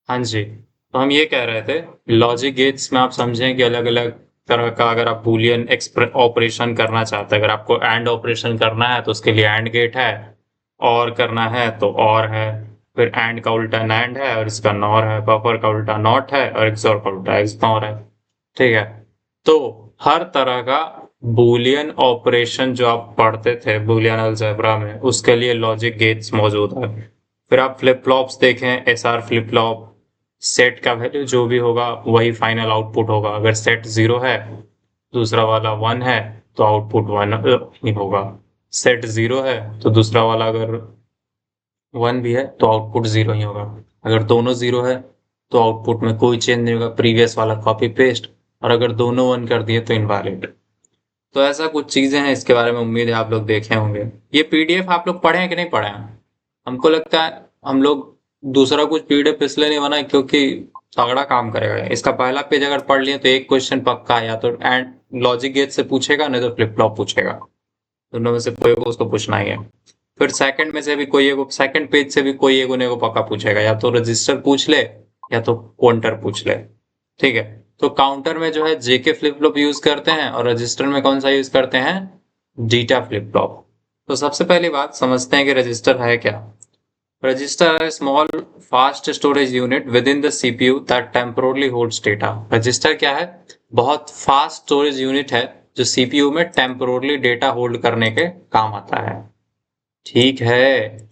हाँ जी, तो हम ये कह रहे थे लॉजिक गेट्स में आप समझें कि अलग अलग तरह का अगर आप बूलियन ऑपरेशन करना चाहते हैं, अगर आपको एंड ऑपरेशन करना है तो उसके लिए एंड गेट है, और करना है तो और है, फिर एंड का उल्टा नैंड है और इसका नॉर है, बफर का उल्टा नॉट है और एक्सॉर का उल्टा एक्सनॉर है। ठीक है, तो हर तरह का बूलियन ऑपरेशन जो आप पढ़ते थे बूलियन अलजेब्रा में उसके लिए लॉजिक गेट्स मौजूद है। फिर आप फ्लिप फ्लॉप्स देखें, एसआर फ्लिप फ्लॉप, सेट का वैल्यू जो भी होगा वही फाइनल आउटपुट होगा। अगर सेट 0 है, दूसरा वाला 1 है, तो आउटपुट 1 ही होगा। सेट 0 है तो दूसरा वाला अगर 1 भी है तो आउटपुट 0 ही होगा। अगर दोनों 0 है तो आउटपुट में कोई चेंज नहीं होगा, प्रीवियस वाला कॉपी पेस्ट। और अगर दोनों 1 कर दिए तो इनवैलिड। तो ऐसा कुछ चीजें हैं, इसके बारे में उम्मीद है आप लोग देखे होंगे। ये पीडीएफ आप लोग पढ़े हैं कि नहीं पढ़े हैं? हमको लगता है हम लोग दूसरा कुछ पीडीएफ इसलिए नहीं बनाए क्योंकि तगड़ा काम करेगा। इसका पहला पेज अगर पढ़ लिए तो एक क्वेश्चन पक्का है, या तो एंड लॉजिक गेट से पूछेगा नहीं तो फ्लिप फ्लॉप पूछेगा। दोनों में से कोई एक उसको पूछना ही है। फिर सेकंड में से भी कोई एक, सेकंड पेज से भी कोई एक उन्हें को पक्का पूछेगा, या तो रजिस्टर पूछ ले या तो काउंटर पूछ ले। ठीक है, तो काउंटर में जो है जेके फ्लिप फ्लॉप यूज करते हैं और रजिस्टर में कौन सा यूज करते हैं, जीटा फ्लिप फ्लॉप। तो सबसे पहली बात समझते हैं कि रजिस्टर है क्या। रजिस्टर है small fast storage unit with in the CPU that temporarily holds data. Register क्या है, बहुत फास्ट स्टोरेज यूनिट है जो सीपीयू में टेम्पोरली डेटा होल्ड करने के काम आता है। ठीक है,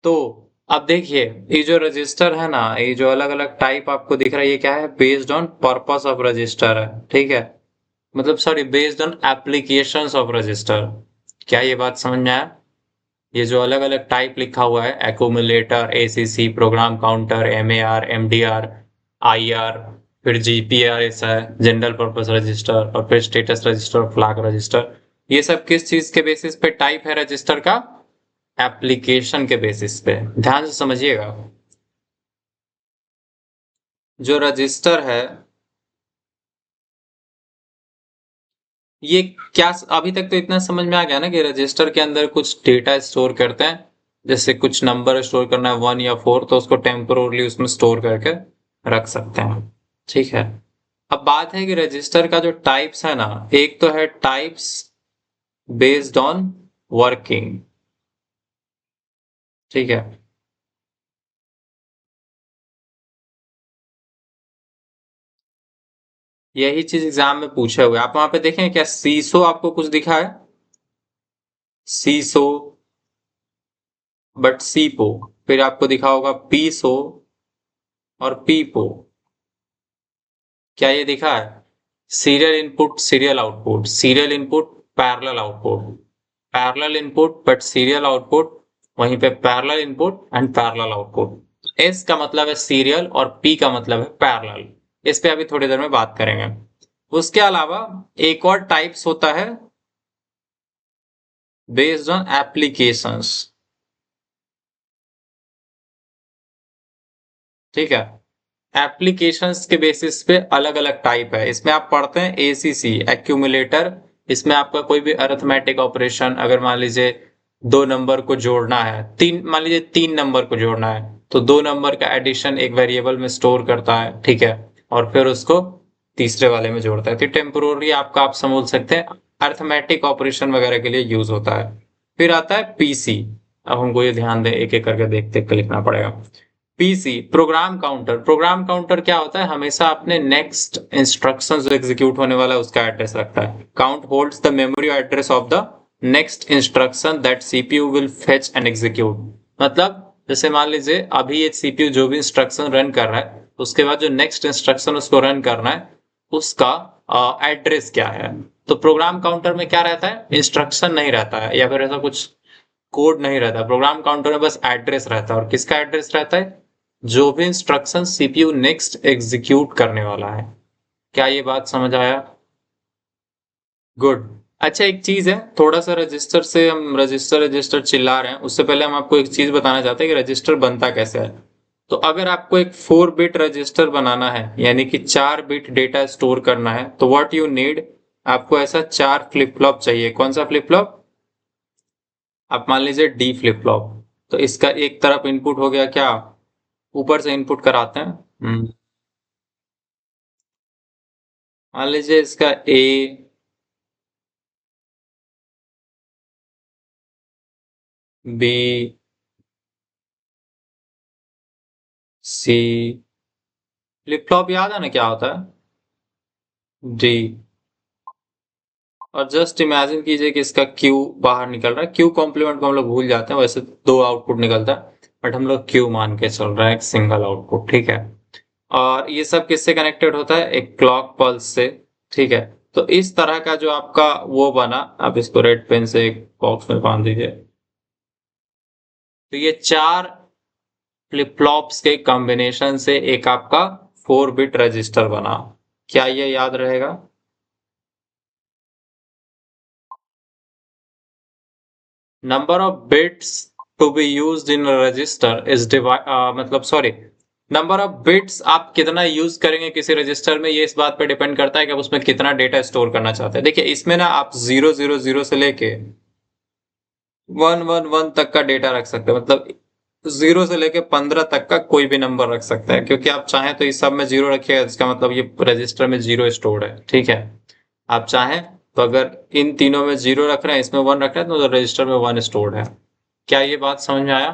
तो अब देखिए, ये जो रजिस्टर है ना, ये जो अलग अलग टाइप आपको दिख रहा है, ये क्या है, based on purpose of register है। ठीक है, मतलब sorry, based on applications of register. क्या ये बात समझ में आया? ये जो अलग अलग टाइप लिखा हुआ है, accumulator, ACC, program counter, MAR, MDR, IR, फिर जीपीआर, ऐसा है जनरल पर्पस रजिस्टर, और फिर स्टेटस रजिस्टर, फ्लैग रजिस्टर। ये सब किस चीज के बेसिस पे टाइप है रजिस्टर का, एप्लीकेशन के बेसिस पे। ध्यान से समझिएगा, जो रजिस्टर है ये क्या, अभी तक तो इतना समझ में आ गया ना कि रजिस्टर के अंदर कुछ डेटा स्टोर करते हैं। जैसे कुछ नंबर स्टोर करना है 1 या 4, तो उसको टेम्पोरली उसमें स्टोर करके रख सकते हैं। ठीक है, अब बात है कि रजिस्टर का जो टाइप्स है ना, एक तो है टाइप्स बेस्ड ऑन वर्किंग। ठीक है, यही चीज एग्जाम में पूछे हुए। आप वहां पे देखें क्या सीसो आपको कुछ दिखा है, सीसो, बट सीपो। फिर आपको दिखा होगा पीसो और पीपो। क्या ये दिखा है, serial input serial output, serial input parallel output, parallel input but serial output, वहीं पे parallel input and parallel output. S का मतलब है सीरियल और पी का मतलब है पैरेलल। इस पे अभी थोड़ी देर में बात करेंगे। उसके अलावा एक और टाइप्स होता है बेस्ड ऑन एप्लीकेशंस। ठीक है, एप्लीकेशंस के बेसिस पे अलग अलग टाइप है। इसमें आप पढ़ते हैं एसीसी, एक्यूमुलेटर। इसमें आपका कोई भी अरिथमेटिक ऑपरेशन, अगर मान लीजिए दो नंबर को जोड़ना है, तीन, मान लीजिए 3 नंबर को जोड़ना है, तो 2 नंबर का एडिशन एक वेरिएबल में स्टोर करता है। ठीक है, और फिर उसको तीसरे वाले में जोड़ता है। तो टेम्पोररी आपका, आप समझ सकते हैं, अरिथमेटिक ऑपरेशन वगैरह के लिए यूज होता है। फिर आता है पीसी। अब हमको ये ध्यान दें, एक एक करके देख देख के लिखना पड़ेगा। PC, program counter. Program counter क्या होता है, हमेशा अपने नेक्स्ट इंस्ट्रक्शन जो एग्जीक्यूट होने वाला है उसका एड्रेस रखता है। Count holds the memory address of the next instruction that CPU will fetch and execute. मतलब जैसे मान लीजिए अभी ये सीपीयू जो भी इंस्ट्रक्शन रन कर रहा है, उसके बाद जो नेक्स्ट इंस्ट्रक्शन उसको रन करना है उसका एड्रेस क्या है। तो प्रोग्राम काउंटर में क्या रहता है, इंस्ट्रक्शन नहीं रहता है या फिर ऐसा कुछ कोड नहीं रहता। प्रोग्राम काउंटर में बस एड्रेस रहता है। और किसका एड्रेस रहता है, जो भी इंस्ट्रक्शन सीपीयू नेक्स्ट एग्जीक्यूट करने वाला है। क्या ये बात समझ आया? गुड। अच्छा, एक चीज है, थोड़ा सा रजिस्टर से हम रजिस्टर रजिस्टर चिल्ला रहे हैं, उससे पहले हम आपको एक चीज बताना चाहते हैं कि रजिस्टर बनता कैसे है। तो अगर आपको एक 4 बिट रजिस्टर बनाना है, यानी कि 4 बिट डेटा स्टोर करना है, तो व्हाट यू नीड, आपको ऐसा 4 फ्लिप फ्लॉप चाहिए। कौन सा फ्लिप फ्लॉप, आप मान लीजिए डी फ्लिप फ्लॉप। तो इसका एक तरफ इनपुट हो गया क्या, ऊपर से इनपुट कराते हैं। मान लीजिए इसका ए, बी, सी, फ्लिप फ्लॉप याद है ना क्या होता है? डी। और जस्ट इमेजिन कीजिए कि इसका क्यू बाहर निकल रहा है। क्यू कॉम्प्लीमेंट को हम लोग भूल जाते हैं, वैसे दो आउटपुट निकलता है, बट हम लोग क्यू मान के चल रहा है, एक सिंगल आउटपुट, ठीक है। और ये सब किससे कनेक्टेड होता है? एक क्लॉक पल्स से, ठीक है। तो इस तरह का जो आपका वो बना, आप इसको रेड पेन से एक बॉक्स में बांध दीजिए। तो ये चार फ्लिप फ्लॉप्स के कॉम्बिनेशन से एक आपका 4 बिट रजिस्टर बना। क्या ये याद रहेगा? Number of bits to be used in register is मतलब सॉरी, नंबर ऑफ बिट्स आप कितना यूज करेंगे किसी रजिस्टर में, ये इस बात पे डिपेंड करता है कि आप उसमें कितना डेटा स्टोर करना चाहते हैं। देखिए इसमें ना आप 000 से लेके 111 तक का डेटा रख सकते हैं, मतलब 0 से लेके 15 तक का कोई भी नंबर रख सकते हैं, क्योंकि आप चाहें तो इस सब में 0 रखिएगा, इसका मतलब ये रजिस्टर में 0 स्टोर्ड है, ठीक है। आप चाहें तो अगर इन तीनों में 0 रख रहे हैं, इसमें 1 रख रहे हैं, तो रजिस्टर में 1 स्टोर्ड है। क्या ये बात समझ में आया?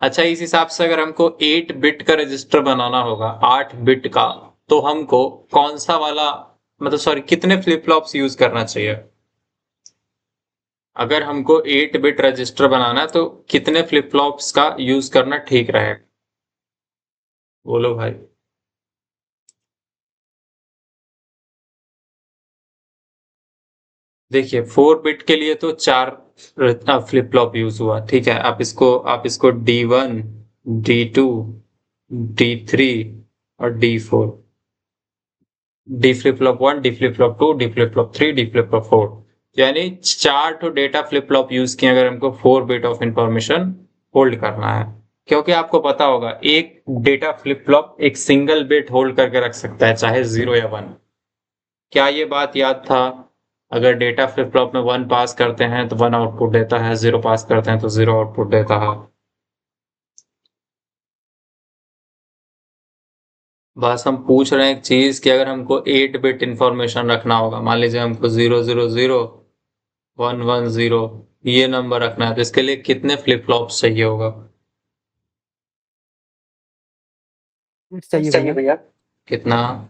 अच्छा, इस हिसाब से अगर हमको 8 बिट का रजिस्टर बनाना होगा, 8 बिट का, तो हमको कौन सा वाला, मतलब सॉरी, कितने फ्लिप फ्लॉप्स यूज करना चाहिए? अगर हमको 8 बिट रजिस्टर बनाना है तो कितने फ्लिप फ्लॉप्स का यूज करना ठीक रहेगा? बोलो भाई। देखिए 4 बिट के लिए तो 4 फ्लिप फ्लॉप यूज हुआ, ठीक है। आप इसको D1, D2, D3 और D4, D flip flop 1, D flip flop 2, D flip flop 3, D flip flop 4, यानी 4 तो डेटा फ्लिप फ्लॉप यूज किए अगर हमको 4 बिट ऑफ इंफॉर्मेशन होल्ड करना है। क्योंकि आपको पता होगा एक डेटा फ्लिप फ्लॉप एक सिंगल बिट होल्ड करके रख सकता है, चाहे 0 या 1। क्या ये बात याद था? अगर डेटा फ्लिप फ्लॉप में 1 पास करते हैं तो 1 आउटपुट देता है, 0 पास करते हैं तो 0 आउटपुट देता है। बस हम पूछ रहे हैं एक चीज कि अगर हमको 8 बिट इंफॉर्मेशन रखना होगा, मान लीजिए हमको 000, 110 ये नंबर रखना है, तो इसके लिए कितने फ्लिप फ्लॉप्स चाहिए होगा? चाहिए चाहिए भैया। भैया। कितना?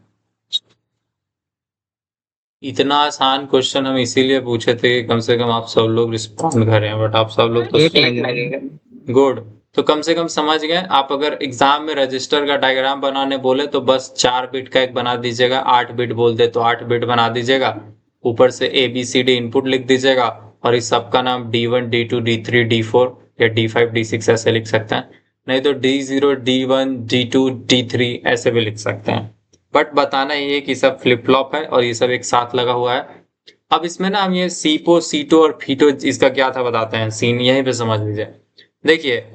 इतना आसान क्वेश्चन हम इसीलिए पूछे थे कि कम से कम आप सब लोग रिस्पॉन्ड करें, बट आप सब लोग तो एक एक लगेगा। लगेगा। गुड। तो कम से कम समझ गए आप, अगर एग्जाम में रजिस्टर का डायग्राम बनाने बोले तो बस 4 बिट का एक बना दीजिएगा, 8 बिट बोल दे तो 8 बिट बना दीजिएगा, ऊपर से ABCD इनपुट लिख दीजिएगा, और इस सबका नाम D1, D2, D3, D4 या D5, D6 ऐसे लिख सकते हैं, नहीं तो D0, D1, D2, D3 ऐसे भी लिख सकते हैं। बट बताना ये है कि सब फ्लिप फ्लॉप है और ये सब एक साथ लगा हुआ है। अब इसमें ना हम ये सीपो, सीटो और फीटो इसका क्या था बताते हैं, सीन यहीं पे समझ लीजिए। देखिए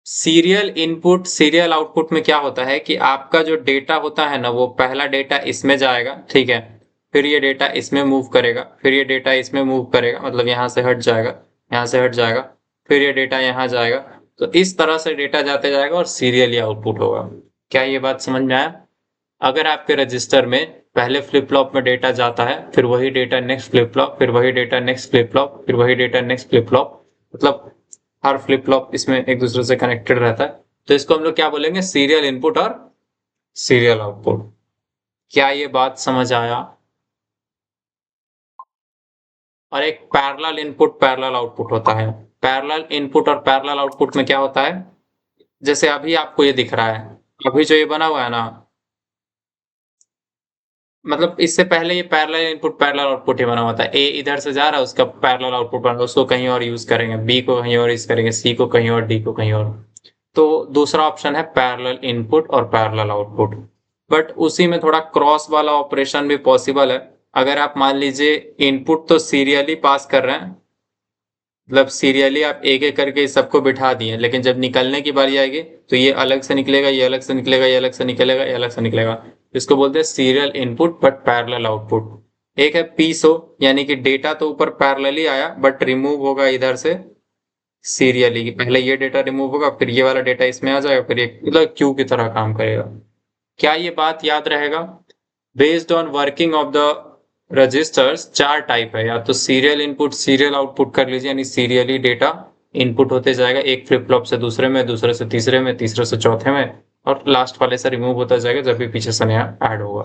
सीरियल इनपुट सीरियल आउटपुट में क्या होता है कि आपका जो डेटा होता है ना, वो पहला डेटा इसमें जाएगा, ठीक है, फिर ये डेटा इसमें मूव करेगा, फिर ये डेटा इसमें मूव करेगा, मतलब यहाँ से हट जाएगा, यहाँ से हट जाएगा, फिर ये डेटा यहाँ जाएगा। तो इस तरह से डेटा जाते जाएगा और सीरियली आउटपुट होगा। क्या ये बात समझ में आया? अगर आपके रजिस्टर में पहले फ्लिप फ्लॉप में डेटा जाता है, फिर वही डेटा नेक्स्ट फ्लिप फ्लॉप, फिर वही डेटा नेक्स्ट फ्लिप फ्लॉप, फिर वही डेटा नेक्स्ट फ्लिप फ्लॉप, मतलब हर फ्लिप फ्लॉप इसमें एक दूसरे से कनेक्टेड रहता है, तो इसको हम लोग क्या बोलेंगे? सीरियल इनपुट और सीरियल आउटपुट। क्या ये बात समझ आया? और एक पैरेलल इनपुट पैरेलल आउटपुट होता है। पैरेलल इनपुट और पैरेलल आउटपुट में क्या होता है, जैसे अभी आपको ये दिख रहा है, अभी जो ये बना हुआ है ना, मतलब इससे पहले ये पैरेलल इनपुट पैरेलल आउटपुट ही बना हुआ था। ए इधर से जा रहा है, उसका पैरेलल आउटपुट बन रहा है, उसको कहीं और यूज करेंगे, बी को कहीं और यूज करेंगे, सी को कहीं और, डी को कहीं और। तो दूसरा ऑप्शन है पैरेलल इनपुट और पैरेलल आउटपुट। बट उसी में थोड़ा क्रॉस वाला ऑपरेशन भी पॉसिबल है। अगर आप मान लीजिए इनपुट तो सीरियली पास कर रहे हैं, मतलब सीरियली आप एक एक करके सबको बिठा दिए, लेकिन जब निकलने की बारी आएगी तो ये अलग से निकलेगा, ये अलग से निकलेगा, ये अलग से निकलेगा, ये अलग से निकलेगा। इसको बोलते हैं serial input but parallel output. एक है पीसो, यानी कि डेटा तो ऊपर पैरेलली आया बट रिमूव होगा इधर से, सीरियली पहले ये डेटा रिमूव होगा, फिर ये वाला डेटा इसमें आ जाएगा, फिर एक मतलब क्यू की तरह काम करेगा। क्या ये बात याद रहेगा? Based on working of the registers 4 type है, या तो सीरियल इनपुट सीरियल आउटपुट कर लीजिए, यानी सीरियली डेटा इनपुट होते जाएगा एक फ्लिप फ्लॉप से दूसरे में, दूसरे से तीसरे में, तीसरे से चौथे में, और लास्ट वाले से रिमूव होता जाएगा जब भी पीछे से नया ऐड होगा।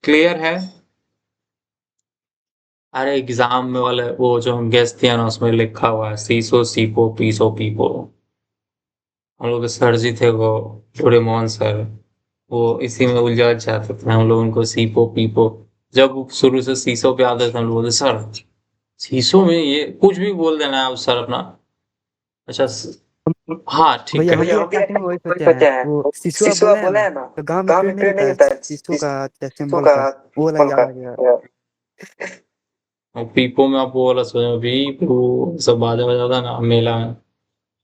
क्लियर है? अरे एग्जाम में वाला वो जो हम गेस किया ना, उसमें लिखा हुआ है सीसो सीपो पीसो पीपो। हम लोग के सर जी थे वो, डोरेमोन सर, वो इसी में उलझा जाते थे, हम लोग उनको सीपो पीपो, जब वो शुरू से सीसो पे आते थे हम लोग बोलते सर सीसो में ये कुछ भी बोल देना है आप सर अपना। अच्छा हाँ ठीक भैया है। हम भी स्टार्टिंग में वही सोचे हैं, वो सिसुआ बोले हैं ना, तो गांव में पेड़ नहीं होता है सिसु का सिंबल का, वो वाला याद आ गया। और पीपो में आप वो वाला सुने पीपो सब बाजा बजाता ना मेला में।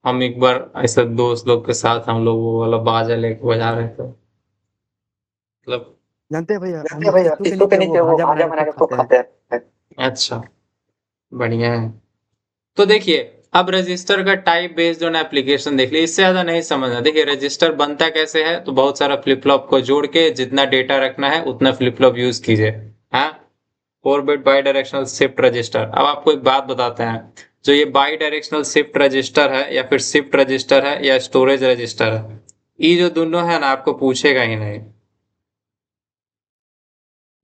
हम एक बार ऐसे दोस्त लोग के साथ हम लोग वो वाला बाजा लेके बजा रहे थे, मतलब। जानते हैं भैया, हम लोग सिसु के नीचे वो भाजा बना के खूब खाते हैं। अच्छा, बढ़िया है। तो देखिए, अब रजिस्टर का टाइप बेस्ड ऑन एप्लीकेशन देख लीजिए, इससे ज्यादा नहीं समझना। देखिए रजिस्टर बनता कैसे है, तो बहुत सारा फ्लिप फ्लॉप को जोड़ के जितना डेटा रखना है उतना फ्लिप फ्लॉप यूज कीजिए। हाँ, 4 bit by directional shift register. अब आपको एक बात बताते हैं, जो ये बाई डायरेक्शनल शिफ्ट रजिस्टर है, या फिर शिफ्ट रजिस्टर है, या स्टोरेज रजिस्टर है, ये जो दोनों है ना आपको पूछेगा ही नहीं।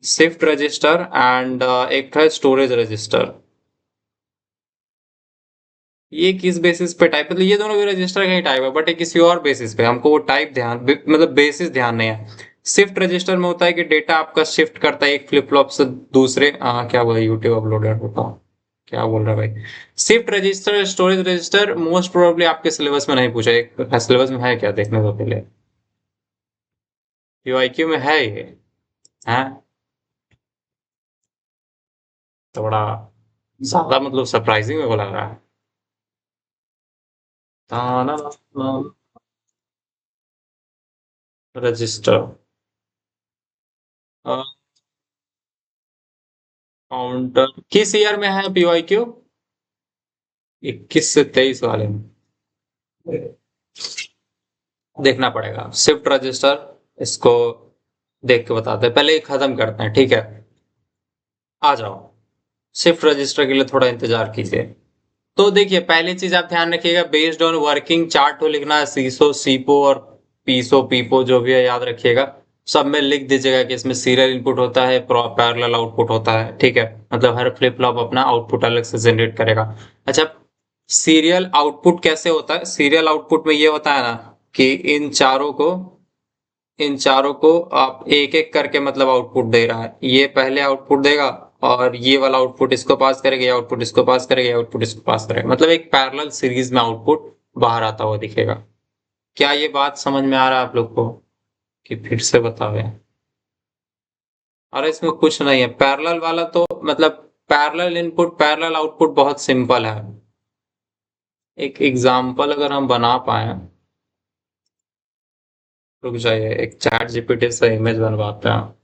शिफ्ट रजिस्टर एंड एक है स्टोरेज रजिस्टर। ये किस बेसिस पे टाइप, मतलब ये दोनों भी रजिस्टर का ही टाइप है, बट ये किसी और बेसिस पे, हमको वो टाइप ध्यान मतलब बेसिस ध्यान नहीं है। शिफ्ट रजिस्टर में होता है कि डेटा आपका शिफ्ट करता है एक फ्लिप फ्लॉप से दूसरे, क्या बोला यूट्यूब अपलोडेड होता, क्या बोल रहा है भाई। Shift register storage register most probably आपके सिलेबस में नहीं पूछा, एक सिलेबस में है क्या देखने दो पहले, यूआईक्यू में है ये? है तो बड़ा ज्यादा मतलब सरप्राइजिंग मेरे को लग रहा है। रजिस्टर काउंटर किस ईयर में है पीवाईक्यू? 21 से 23 वाले में देखना पड़ेगा। शिफ्ट रजिस्टर, इसको देख के बताते हैं, पहले ही खत्म करते हैं ठीक है। आ जाओ, शिफ्ट रजिस्टर के लिए थोड़ा इंतजार कीजिए। तो देखिए पहली चीज आप ध्यान रखिएगा, बेस्ड ऑन वर्किंग चार्ट को लिखना है, सीसो सीपो और पीसो पीपो जो भी है याद रखिएगा। सब में लिख दीजिएगा कि इसमें सीरियल इनपुट होता है, पैरेलल आउटपुट होता है, ठीक है। मतलब हर फ्लिप फ्लॉप अपना आउटपुट अलग से जनरेट करेगा। अच्छा, सीरियल आउटपुट कैसे होता है? सीरियल आउटपुट में ये होता है ना कि इन चारों को आप एक एक करके मतलब आउटपुट दे रहा है, ये पहले आउटपुट देगा, और ये वाला आउटपुट इसको पास करेगा, ये आउटपुट इसको पास करेगा, ये आउटपुट इसको पास करेगा, मतलब एक पैरेलल सीरीज में आउटपुट बाहर आता हुआ दिखेगा। क्या ये बात समझ में आ रहा है आप लोग को, कि फिर से बताओ यार? अरे इसमें कुछ नहीं है, पैरेलल वाला तो मतलब पैरेलल इनपुट पैरेलल आउटपुट बहुत सिंपल है। एक एग्जाम्पल अगर हम बना पाए, रुक जाइए एक चैट जीपीटी से इमेज बनवाते हैं।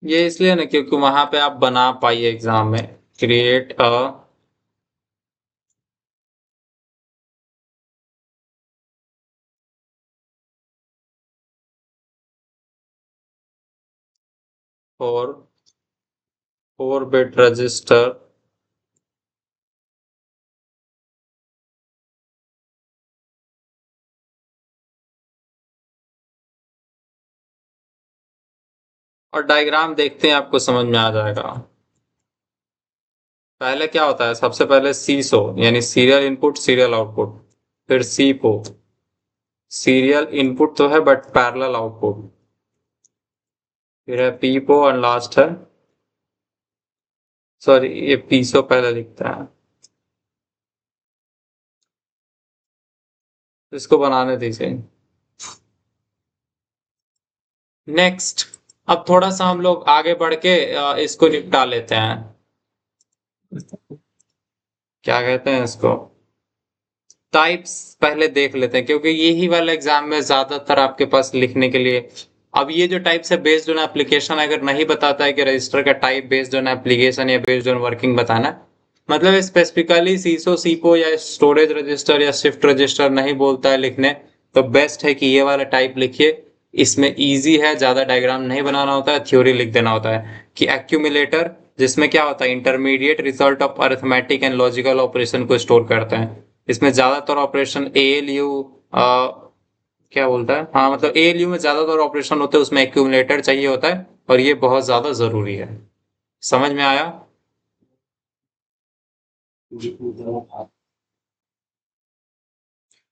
ये इसलिए ना क्योंकि वहां पे आप बना पाइए एग्जाम में, create a four 4 bit register और डायग्राम देखते हैं आपको समझ में आ जाएगा। पहले क्या होता है, सबसे पहले सीसो यानी सीरियल इनपुट सीरियल आउटपुट, फिर सीपो सीरियल इनपुट तो है बट पैरेलल आउटपुट, फिर है पीपो और लास्ट है, सॉरी ये पीसो पहले लिखता है, तो इसको बनाने दीजिए। नेक्स्ट, अब थोड़ा सा हम लोग आगे बढ़ के इसको निपटा लेते हैं। क्या कहते हैं इसको, टाइप्स पहले देख लेते हैं, क्योंकि यही वाला एग्जाम में ज्यादातर आपके पास लिखने के लिए। अब ये जो टाइप्स है बेस्ड ऑन एप्लीकेशन अगर नहीं बताता है कि रजिस्टर का टाइप बेस्ड ऑन एप्लीकेशन या बेस्ड ऑन वर्किंग बताना है, मतलब स्पेसिफिकली सीसो सीपो या स्टोरेज रजिस्टर या शिफ्ट रजिस्टर नहीं बोलता है लिखने, तो बेस्ट है कि ये वाला टाइप लिखिए। इसमें इजी है, ज्यादा डायग्राम नहीं बनाना होता है, थ्योरी लिख देना होता है कि एक्यूमुलेटर जिसमें क्या होता है intermediate result of arithmetic and logical operation को स्टोर करते हैं। इसमें ज्यादातर ऑपरेशन एएलयू क्या बोलता है, हाँ मतलब एएलयू में ज्यादातर ऑपरेशन होते हैं, उसमें एक्यूमुलेटर चाहिए होता है और ये बहुत ज्यादा जरूरी है। समझ में आया?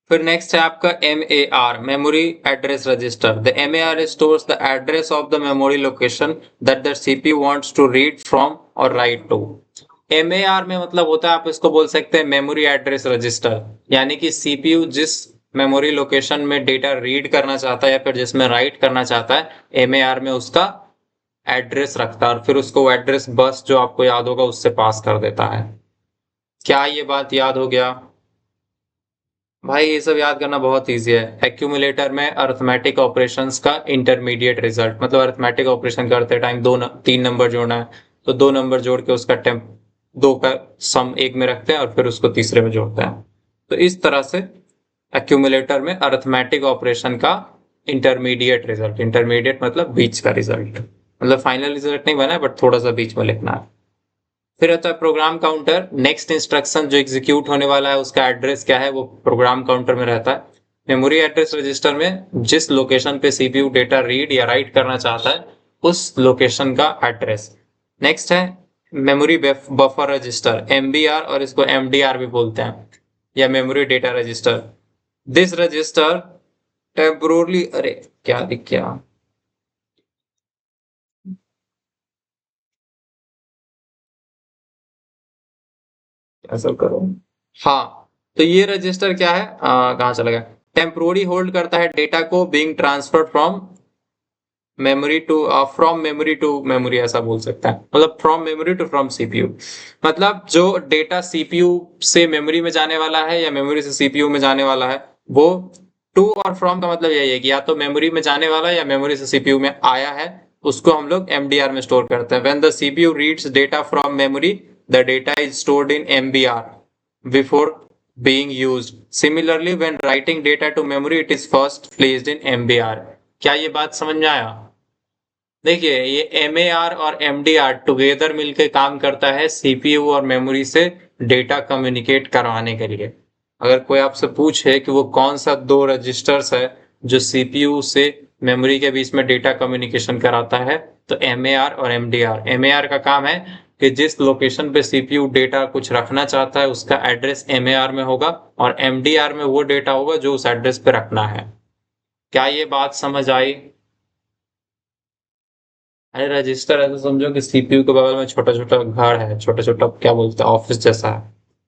फिर नेक्स्ट है आपका MAR memory address register. The MAR stores the address of the memory location that the CPU wants to read from और राइट टू। MAR में मतलब होता है, आप इसको बोल सकते हैं मेमोरी एड्रेस रजिस्टर, यानी कि CPU जिस मेमोरी लोकेशन में डेटा रीड करना चाहता है या फिर जिसमें राइट करना चाहता है, MAR में उसका एड्रेस रखता है और फिर उसको एड्रेस बस जो आपको याद होगा उससे पास कर देता है। क्या ये बात याद हो गया? भाई ये सब याद करना बहुत इजी है। एक्यूमुलेटर में अरिथमेटिक ऑपरेशंस का इंटरमीडिएट रिजल्ट, मतलब अरिथमेटिक ऑपरेशन करते टाइम तीन नंबर जोड़ना है, तो दो नंबर जोड़ के उसका दो का सम एक में रखते हैं और फिर उसको तीसरे में जोड़ते हैं। तो इस तरह से एक्यूमुलेटर में अरिथमेटिक ऑपरेशन का इंटरमीडिएट रिजल्ट, इंटरमीडिएट मतलब बीच का रिजल्ट, मतलब फाइनल रिजल्ट नहीं बना है बट थोड़ा सा बीच में लिखना है। फिर आता है प्रोग्राम काउंटर, नेक्स्ट इंस्ट्रक्शन जो एग्जीक्यूट होने वाला है उसका एड्रेस क्या है वो प्रोग्राम काउंटर में रहता है। मेमोरी एड्रेस रजिस्टर में जिस लोकेशन पे सीपीयू डेटा रीड या राइट करना चाहता है उस लोकेशन का एड्रेस। नेक्स्ट है मेमोरी बफर रजिस्टर MBR, और इसको MDR भी बोलते हैं, या memory data register. This register temporarily, अरे क्या दिख गया, ऐसा करो, हाँ। तो ये रजिस्टर क्या है, कहाँ चला गया, टेम्पोररी होल्ड करता है डेटा को being transferred from memory to from memory to memory, ऐसा बोल सकता है, मतलब from memory to from CPU. मतलब जो डेटा सीपीयू से मेमोरी में जाने वाला है या मेमोरी से सीपीयू में जाने वाला है, वो टू और फ्रॉम का मतलब यही है कि या तो मेमोरी में जाने वाला है या मेमोरी से सीपीयू में आया है, उसको हम लोग MDR में स्टोर करते हैं। When the CPU reads data from memory the data is stored in MBR before being used. Similarly, when writing data to memory, it is first placed in MBR. क्या ये बात समझ में आया? देखिए ये MAR और MDR टुगेदर मिलकर काम करता है CPU और मेमोरी से डेटा कम्युनिकेट करवाने के लिए। अगर कोई आपसे पूछे कि वो कौन सा दो रजिस्टर्स है जो CPU से मेमोरी के बीच में डेटा कम्युनिकेशन कराता है, तो MAR और MDR। MAR का काम है कि जिस लोकेशन पे CPU डेटा कुछ रखना चाहता है उसका एड्रेस MAR में होगा और MDR में वो डेटा होगा जो उस एड्रेस पे रखना है। क्या ये बात समझ आई? अरे रजिस्टर ऐसा समझो कि सीपीयू के बगल में छोटा छोटा घर है, छोटा छोटा क्या बोलते हैं ऑफिस जैसा है,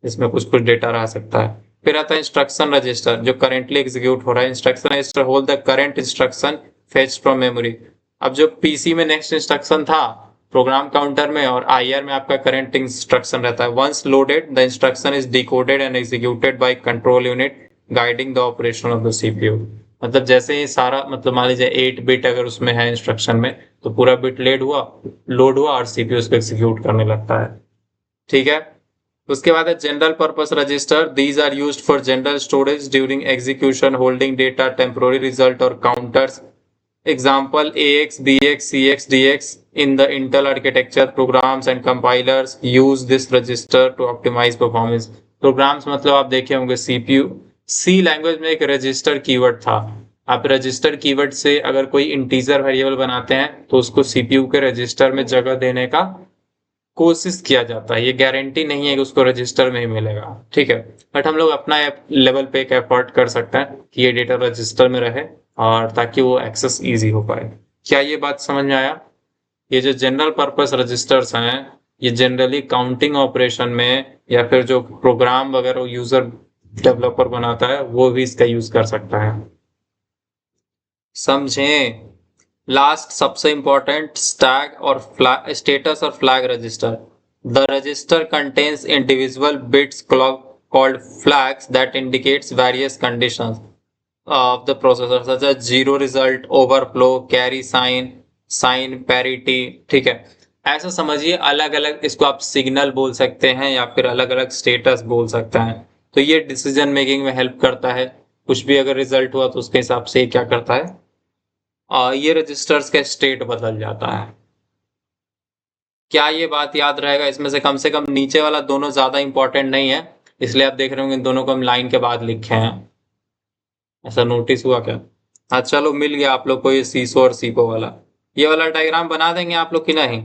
इसमें कुछ कुछ डेटा रह सकता है। फिर आता है इंस्ट्रक्शन रजिस्टर जो करेंटली एग्जीक्यूट हो रहा है। Instruction register hold the current instruction fetch from memory. अब जो पीसी में नेक्स्ट इंस्ट्रक्शन था प्रोग्राम काउंटर में और आईआर में आपका करंट इंस्ट्रक्शन रहता है। Once loaded the instruction is decoded and executed by control unit guiding the operation of the CPU. मतलब जैसे ही सारा, मतलब मान लीजिए 8 बिट अगर उसमें है इंस्ट्रक्शन में, तो पूरा बिट लोड हुआ और सीपीयू उसको एग्जीक्यूट करने लगता है। ठीक है। उसके बाद है general purpose register. These are used for general storage during execution, holding data, temporary result और counters. Example AX, BX, CX, DX in the Intel architecture. Programs and compilers use this register to optimize performance. Programs मतलब आप देखे होंगे CPU, C language में एक register keyword था। आप register keyword से अगर कोई इंटीजर वेरिएबल बनाते हैं तो उसको CPU के रजिस्टर में जगह देने का कोशिश किया जाता है। ये गारंटी नहीं है कि उसको रजिस्टर में ही मिलेगा, ठीक है, बट हम लोग अपना लेवल पे एक एफर्ट कर सकते हैं कि ये डेटा रजिस्टर में रहे और ताकि वो एक्सेस इजी हो पाए। क्या ये बात समझ में आया? ये जो जनरल पर्पस रजिस्टर्स हैं ये जनरली काउंटिंग ऑपरेशन में या फिर जो प्रोग्राम वगैरह यूजर डेवलपर बनाता है वो भी इसका यूज कर सकता है। समझें? लास्ट सबसे इंपॉर्टेंट स्टैग और स्टेटस और flag register. The register contains individual bits called flags that indicates various conditions of the processor such as zero result, overflow, carry sign, sign parity। ठीक है, ऐसा समझिए अलग अलग इसको आप सिग्नल बोल सकते हैं या फिर अलग अलग स्टेटस बोल सकते हैं। तो ये डिसीजन मेकिंग में हेल्प करता है। कुछ भी अगर रिजल्ट हुआ तो उसके हिसाब से क्या करता है, ये रजिस्टर्स का स्टेट बदल जाता है। क्या ये बात याद रहेगा? इसमें से कम नीचे वाला दोनों ज्यादा इंपॉर्टेंट नहीं है, इसलिए आप देख रहे होंगे इन दोनों को हम लाइन के बाद लिखे हैं। ऐसा नोटिस हुआ क्या? हाँ चलो, मिल गया आप लोग को ये सीसो और सीपो वाला। ये वाला डायग्राम बना देंगे आप लोग कि नहीं?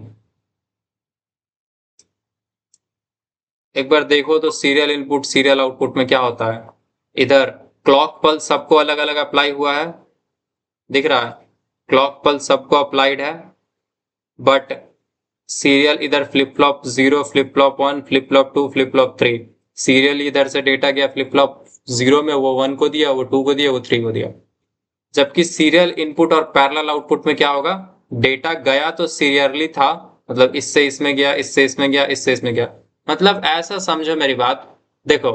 एक बार देखो तो सीरियल इनपुट सीरियल आउटपुट में क्या होता है। इधर क्लॉक पल्स सबको अलग अलग अप्लाई हुआ है, दिख रहा है? क्लॉक पल्स सबको अप्लाइड है, बट सीरियल इधर flip flop 0, flip flop 1, flip flop 2, flip flop 3। Serial इधर से डेटा गया फ्लिप फ्लॉप 0 में, वो 1 को दिया, वो 2 को दिया, वो 3 को दिया। जबकि सीरियल इनपुट और पैरेलल आउटपुट में क्या होगा, डेटा गया तो सीरियली था, मतलब इससे इसमें गया, इससे इसमें गया, इससे इसमें गया। मतलब ऐसा समझो मेरी बात, देखो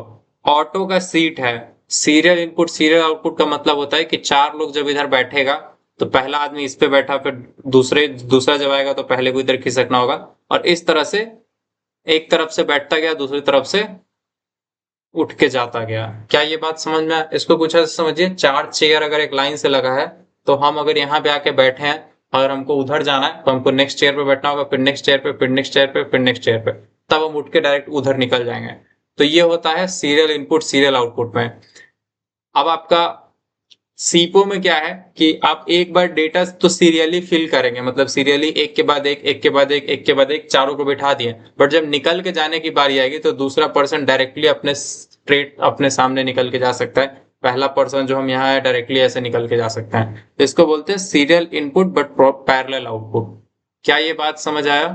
ऑटो का सीट है, सीरियल इनपुट सीरियल आउटपुट का मतलब होता है कि 4 लोग जब इधर बैठेगा तो पहला आदमी इस पे बैठा, फिर दूसरा जब आएगा तो पहले को इधर खिसकना होगा, और इस तरह से एक तरफ से बैठता गया, दूसरी तरफ से उठ के जाता गया। क्या ये बात समझ में आया? इसको कुछ ऐसे समझिए, 4 चेयर अगर एक लाइन से लगा है, तो हम अगर यहाँ पे आके बैठे हैं, अगर हमको उधर जाना है तो हमको नेक्स्ट चेयर पे बैठना होगा, फिर नेक्स्ट चेयर पे, फिर नेक्स्ट चेयर पे, फिर नेक्स्ट चेयर पे, तब हम उठ के डायरेक्ट उधर निकल जाएंगे। तो ये होता है सीरियल इनपुट सीरियल आउटपुट में। अब आपका सीपो में क्या है कि आप एक बार डेटा तो सीरियली फिल करेंगे, मतलब सीरियली एक के बाद एक, एक के बाद एक, एक के बाद एक, चारों को बिठा दिए, बट जब निकल के जाने की बारी आएगी तो दूसरा पर्सन डायरेक्टली अपने स्ट्रेट अपने सामने निकल के जा सकता है। पहला पर्सन जो हम यहाँ है डायरेक्टली ऐसे निकल के जा सकता है। तो इसको बोलते हैं serial input but parallel output. क्या ये बात समझ आया?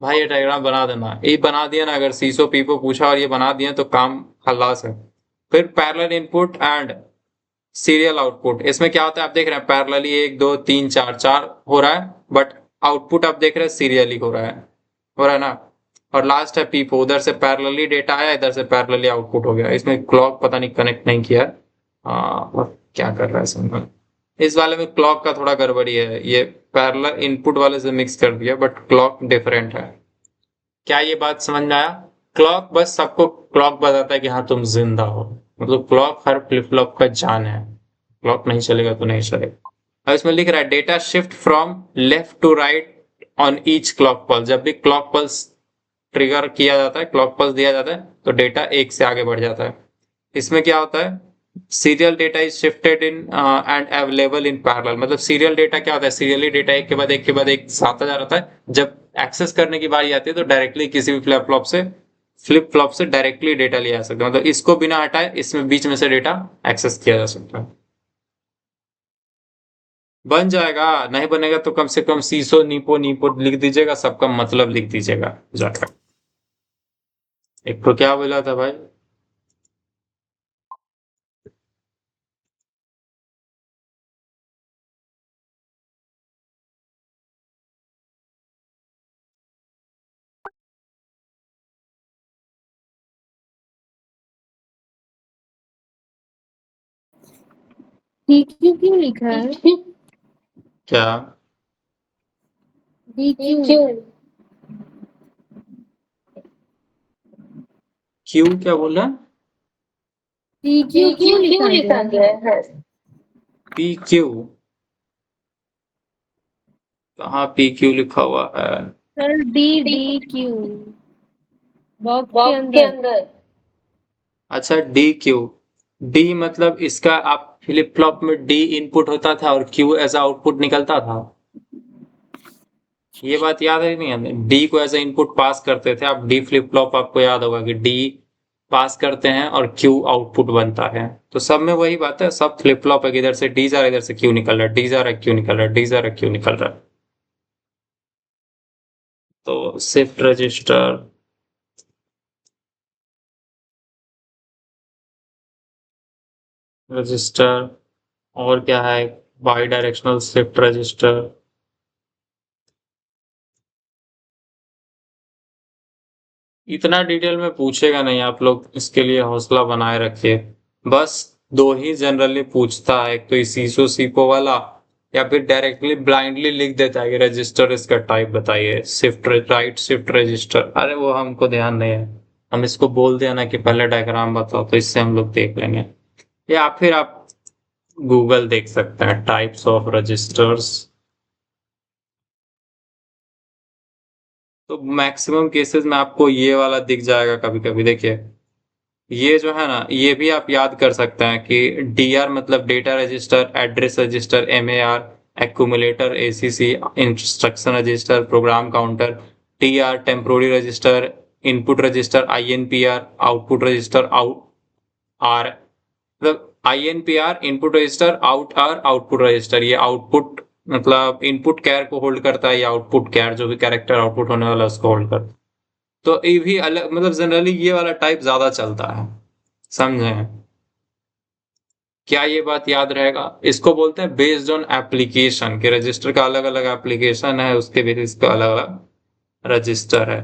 भाई ये डायग्राम बना देना, ये बना दिया ना, अगर सीसो पीपो पूछा और ये बना दिया तो काम खलास है। फिर parallel input and serial output, इसमें क्या होता है आप देख रहे हैं, पैरेलली 1 2 3 4 4 हो रहा है, बट आउटपुट आप देख रहे हैं सीरियली हो रहा है ना। और लास्ट है पीपो, उधर से पैरेलली डेटा आया, इधर से पैरेलली आउटपुट हो गया। इसमें क्लॉक पता नहीं कनेक्ट नहीं किया है। और क्या कर रहा है सिंबल, इस वाले में क्लॉक का थोड़ा गड़बड़ी है, ये पैरेलल इनपुट वाले से मिक्स कर दिया, बट क्लॉक डिफरेंट है। क्या ये बात समझ में आया? क्लॉक बस सबको क्लॉक बताता है कि हाँ तुम जिंदा हो, मतलब क्लॉक हर फ्लिप फ्लॉप का जान है, क्लॉक नहीं चलेगा तो नहीं चलेगा। अब इसमें लिख रहा है data shift from left to right on each clock pulse. जब भी क्लॉक पल्स ट्रिगर किया जाता है, क्लॉक पल्स दिया जाता है, तो डेटा एक से आगे बढ़ जाता है। इसमें क्या होता है, serial data is shifted in and available in parallel. मतलब सीरियल डेटा क्या होता है, सीरियली डेटा एक के बाद एक के बाद एक साथ आ जाता है, जब एक्सेस करने की बारी आती है तो डायरेक्टली किसी भी फ्लिप फ्लॉप से डायरेक्टली डेटा लिया जा सकता है, मतलब इसको बिना हटाए इसमें बीच में से डेटा एक्सेस किया जा सकता है। बन जाएगा, नहीं बनेगा तो कम से कम सीसो नीपो नीपो लिख दीजिएगा, सबका मतलब लिख दीजिएगा जाकर। एक तो क्या बोला था भाई, DQ क्यों लिखा है? क्या DQ क्यू क्या बोला? DQ क्यों लिखा गया है? पी क्यू, कहाँ पी क्यू लिखा हुआ है? सर DQ बॉक्स के बॉक्स के अंदर। अंदर। अच्छा डी क्यू, डी मतलब इसका आप फ्लिप फ्लॉप में डी इनपुट होता था और क्यू एज आउटपुट निकलता था। ये बात याद है नहीं हमें, डी को एज इनपुट पास करते थे आप, डी फ्लिप फ्लॉप आपको याद होगा कि डी पास करते हैं और क्यू आउटपुट बनता है। तो सब में वही बात है, सब फ्लिप फ्लॉप है, इधर से डी जा रहा है, इधर से क्यू निकल रहा है, डी जा रहा है क्यू निकल रहा है, डी जा रहा है क्यू निकल रहा है। तो शिफ्ट रजिस्टर, रजिस्टर और क्या है, बाई डायरेक्शनल शिफ्ट रजिस्टर, इतना डिटेल में पूछेगा नहीं, आप लोग इसके लिए हौसला बनाए रखिए। बस दो ही जनरली पूछता है, एक तो सीसो सीपो वाला, या फिर डायरेक्टली ब्लाइंडली लिख देता है कि रजिस्टर इसका टाइप बताइए, शिफ्ट राइट शिफ्ट रजिस्टर। अरे वो हमको ध्यान नहीं है, हम इसको बोल दिया ना कि पहले डायग्राम बताओ, तो इससे हम लोग देख लेंगे। या फिर आप गूगल देख सकते हैं, टाइप्स ऑफ रजिस्टर्स। तो मैक्सिमम केसेस में आपको ये वाला दिख जाएगा कभी कभी। देखिए ये जो है ना, ये भी आप याद कर सकते हैं कि डीआर मतलब data register, address register, MAR accumulator, ACC instruction register, program counter, TR temporary register, input register, INPR output register, out R मतलब INPR input register, out R output register. ये आउटपुट मतलब इनपुट कैर को hold करता है, या output कैर जो भी कैरेक्टर आउटपुट होने वाला है उसको होल्ड करता है। तो ये भी अलग, मतलब जनरली ये वाला टाइप ज्यादा चलता है, समझे? क्या ये बात याद रहेगा? इसको बोलते हैं बेस्ड ऑन एप्लीकेशन, के रजिस्टर का अलग अलग एप्लीकेशन है, उसके बेसिस पे अलग अलग रजिस्टर है।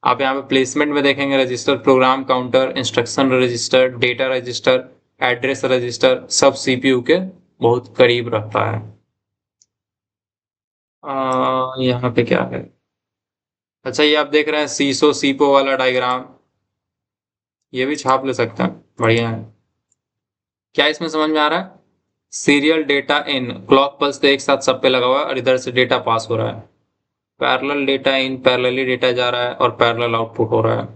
आप यहाँ पे प्लेसमेंट में देखेंगे register, program counter, instruction register, data register, address register, सब सीपीयू के बहुत करीब रहता है। यहाँ पे क्या है? अच्छा ये आप देख रहे हैं सीसो सीपो वाला डायग्राम, ये भी छाप ले सकते हैं, बढ़िया है। क्या इसमें समझ में आ रहा है? सीरियल डेटा इन, क्लॉक पल्स तो एक साथ सब पे लगा हुआ है और इधर से डेटा पास हो रहा है। पैरेलल डेटा इन, पैरेलली डेटा जा रहा है और पैरेलल आउटपुट हो रहा है।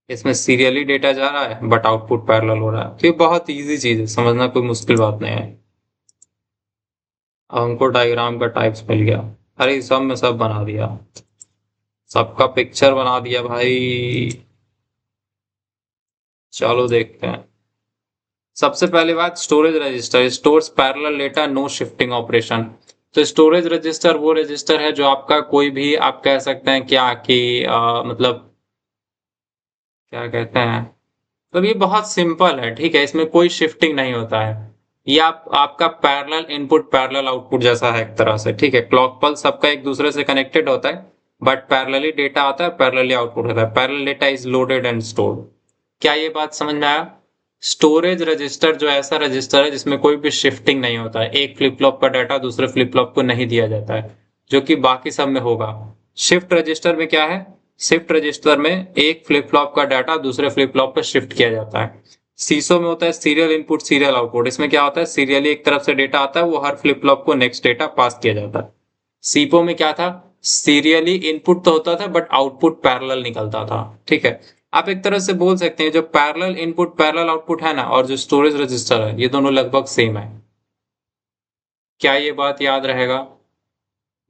इसमें सीरियली डेटा जा रहा है बट आउटपुट पैरेलल हो रहा है। तो ये बहुत इजी चीज है, समझना कोई मुश्किल बात नहीं है। अब हमको डायग्राम का टाइप्स मिल गया। अरे सब में सब बना दिया, सबका पिक्चर बना दिया भाई। चलो देखते हैं। सबसे पहली बात, storage register stores parallel data, no shifting operation. तो स्टोरेज रजिस्टर वो रजिस्टर है जो आपका कोई भी, आप कह सकते हैं क्या कि मतलब क्या कहते हैं, तो ये बहुत सिंपल है, ठीक है, इसमें कोई शिफ्टिंग नहीं होता है। ये आपका पैरेलल इनपुट पैरेलल आउटपुट जैसा है एक तरह से, ठीक है। क्लॉक पल्स सबका एक दूसरे से कनेक्टेड होता है, बट पैरेलली डेटा आता है, पैरेलली आउटपुट होता है। Parallel data is loaded and stored. क्या ये बात समझ में आया? स्टोरेज रजिस्टर जो ऐसा रजिस्टर है जिसमें कोई भी शिफ्टिंग नहीं होता है, एक फ्लिप फ्लॉप का डाटा दूसरे फ्लिप फ्लॉप को नहीं दिया जाता है, जो कि बाकी सब में होगा। शिफ्ट रजिस्टर में क्या है? शिफ्ट रजिस्टर में एक फ्लिप फ्लॉप का डाटा दूसरे फ्लिप फ्लॉप पर शिफ्ट किया जाता है। सीसो में होता है सीरियल इनपुट सीरियल आउटपुट, इसमें क्या होता है, सीरियली एक तरफ से डेटा आता है, वो हर फ्लिप फ्लॉप को नेक्स्ट डेटा पास किया जाता है। सीपो में क्या था, सीरियली इनपुट तो होता था बट आउटपुट पैरेलल निकलता था, ठीक है। आप एक तरह से बोल सकते हैं जो पैरेलल इनपुट पैरेलल आउटपुट है ना, और जो स्टोरेज रजिस्टर है, ये दोनों लगभग सेम है। क्या ये बात याद रहेगा?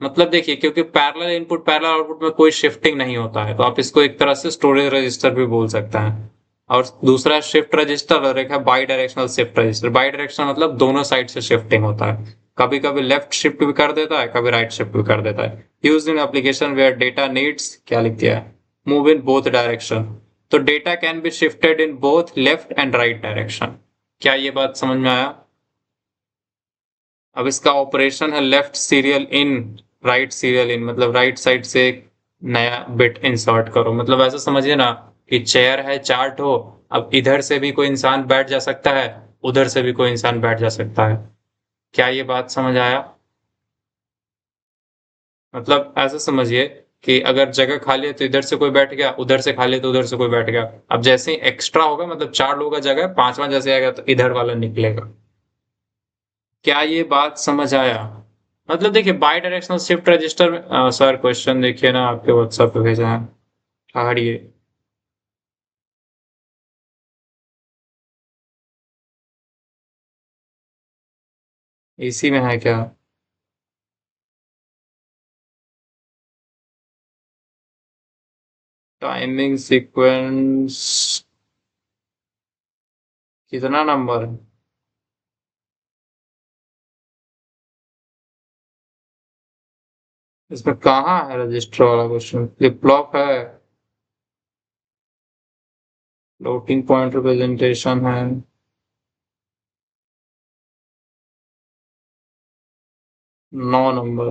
मतलब देखिए, क्योंकि पैरेलल इनपुट पैरेलल आउटपुट में कोई शिफ्टिंग नहीं होता है, तो आप इसको एक तरह से स्टोरेज रजिस्टर भी बोल सकते हैं। और दूसरा शिफ्ट रजिस्टर, और एक है by directional shift register. By directional मतलब दोनों साइड से शिफ्टिंग होता है, कभी कभी लेफ्ट शिफ्ट भी कर देता है, कभी राइट शिफ्ट भी कर देता है। Use in application where data needs, क्या लिख दिया है, मूव इन बोथ डायरेक्शन। तो data can be shifted in both left and right direction. क्या ये बात समझ में आया? अब इसका ऑपरेशन है left serial in, right serial in, मतलब राइट साइड से एक नया बिट इंसर्ट करो। मतलब ऐसा समझिए ना कि चेयर है चार्ट हो, अब इधर से भी कोई इंसान बैठ जा सकता है, उधर से भी कोई इंसान बैठ जा सकता है। क्या ये बात समझ आया? मतलब ऐसा समझिए कि अगर जगह खाली है तो इधर से कोई बैठ गया, उधर से खाली है तो उधर से कोई बैठ गया। अब जैसे ही एक्स्ट्रा होगा, मतलब चार लोगों का जगह है, पांचवा जैसे आएगा तो इधर वाला निकलेगा। क्या ये बात समझ आया? मतलब देखिए बाई डायरेक्शनल शिफ्ट रजिस्टर में सर क्वेश्चन देखिए ना, आपके व्हाट्सएप पे भेजा है, ठहरिए। इसी में है क्या? टाइमिंग सीक्वेंस, कितना नंबर है इसमें? कहाँ है रजिस्टर वाला क्वेश्चन? फ्लिप फ्लॉप है, फ्लोटिंग पॉइंट रिप्रेजेंटेशन है। 9 number.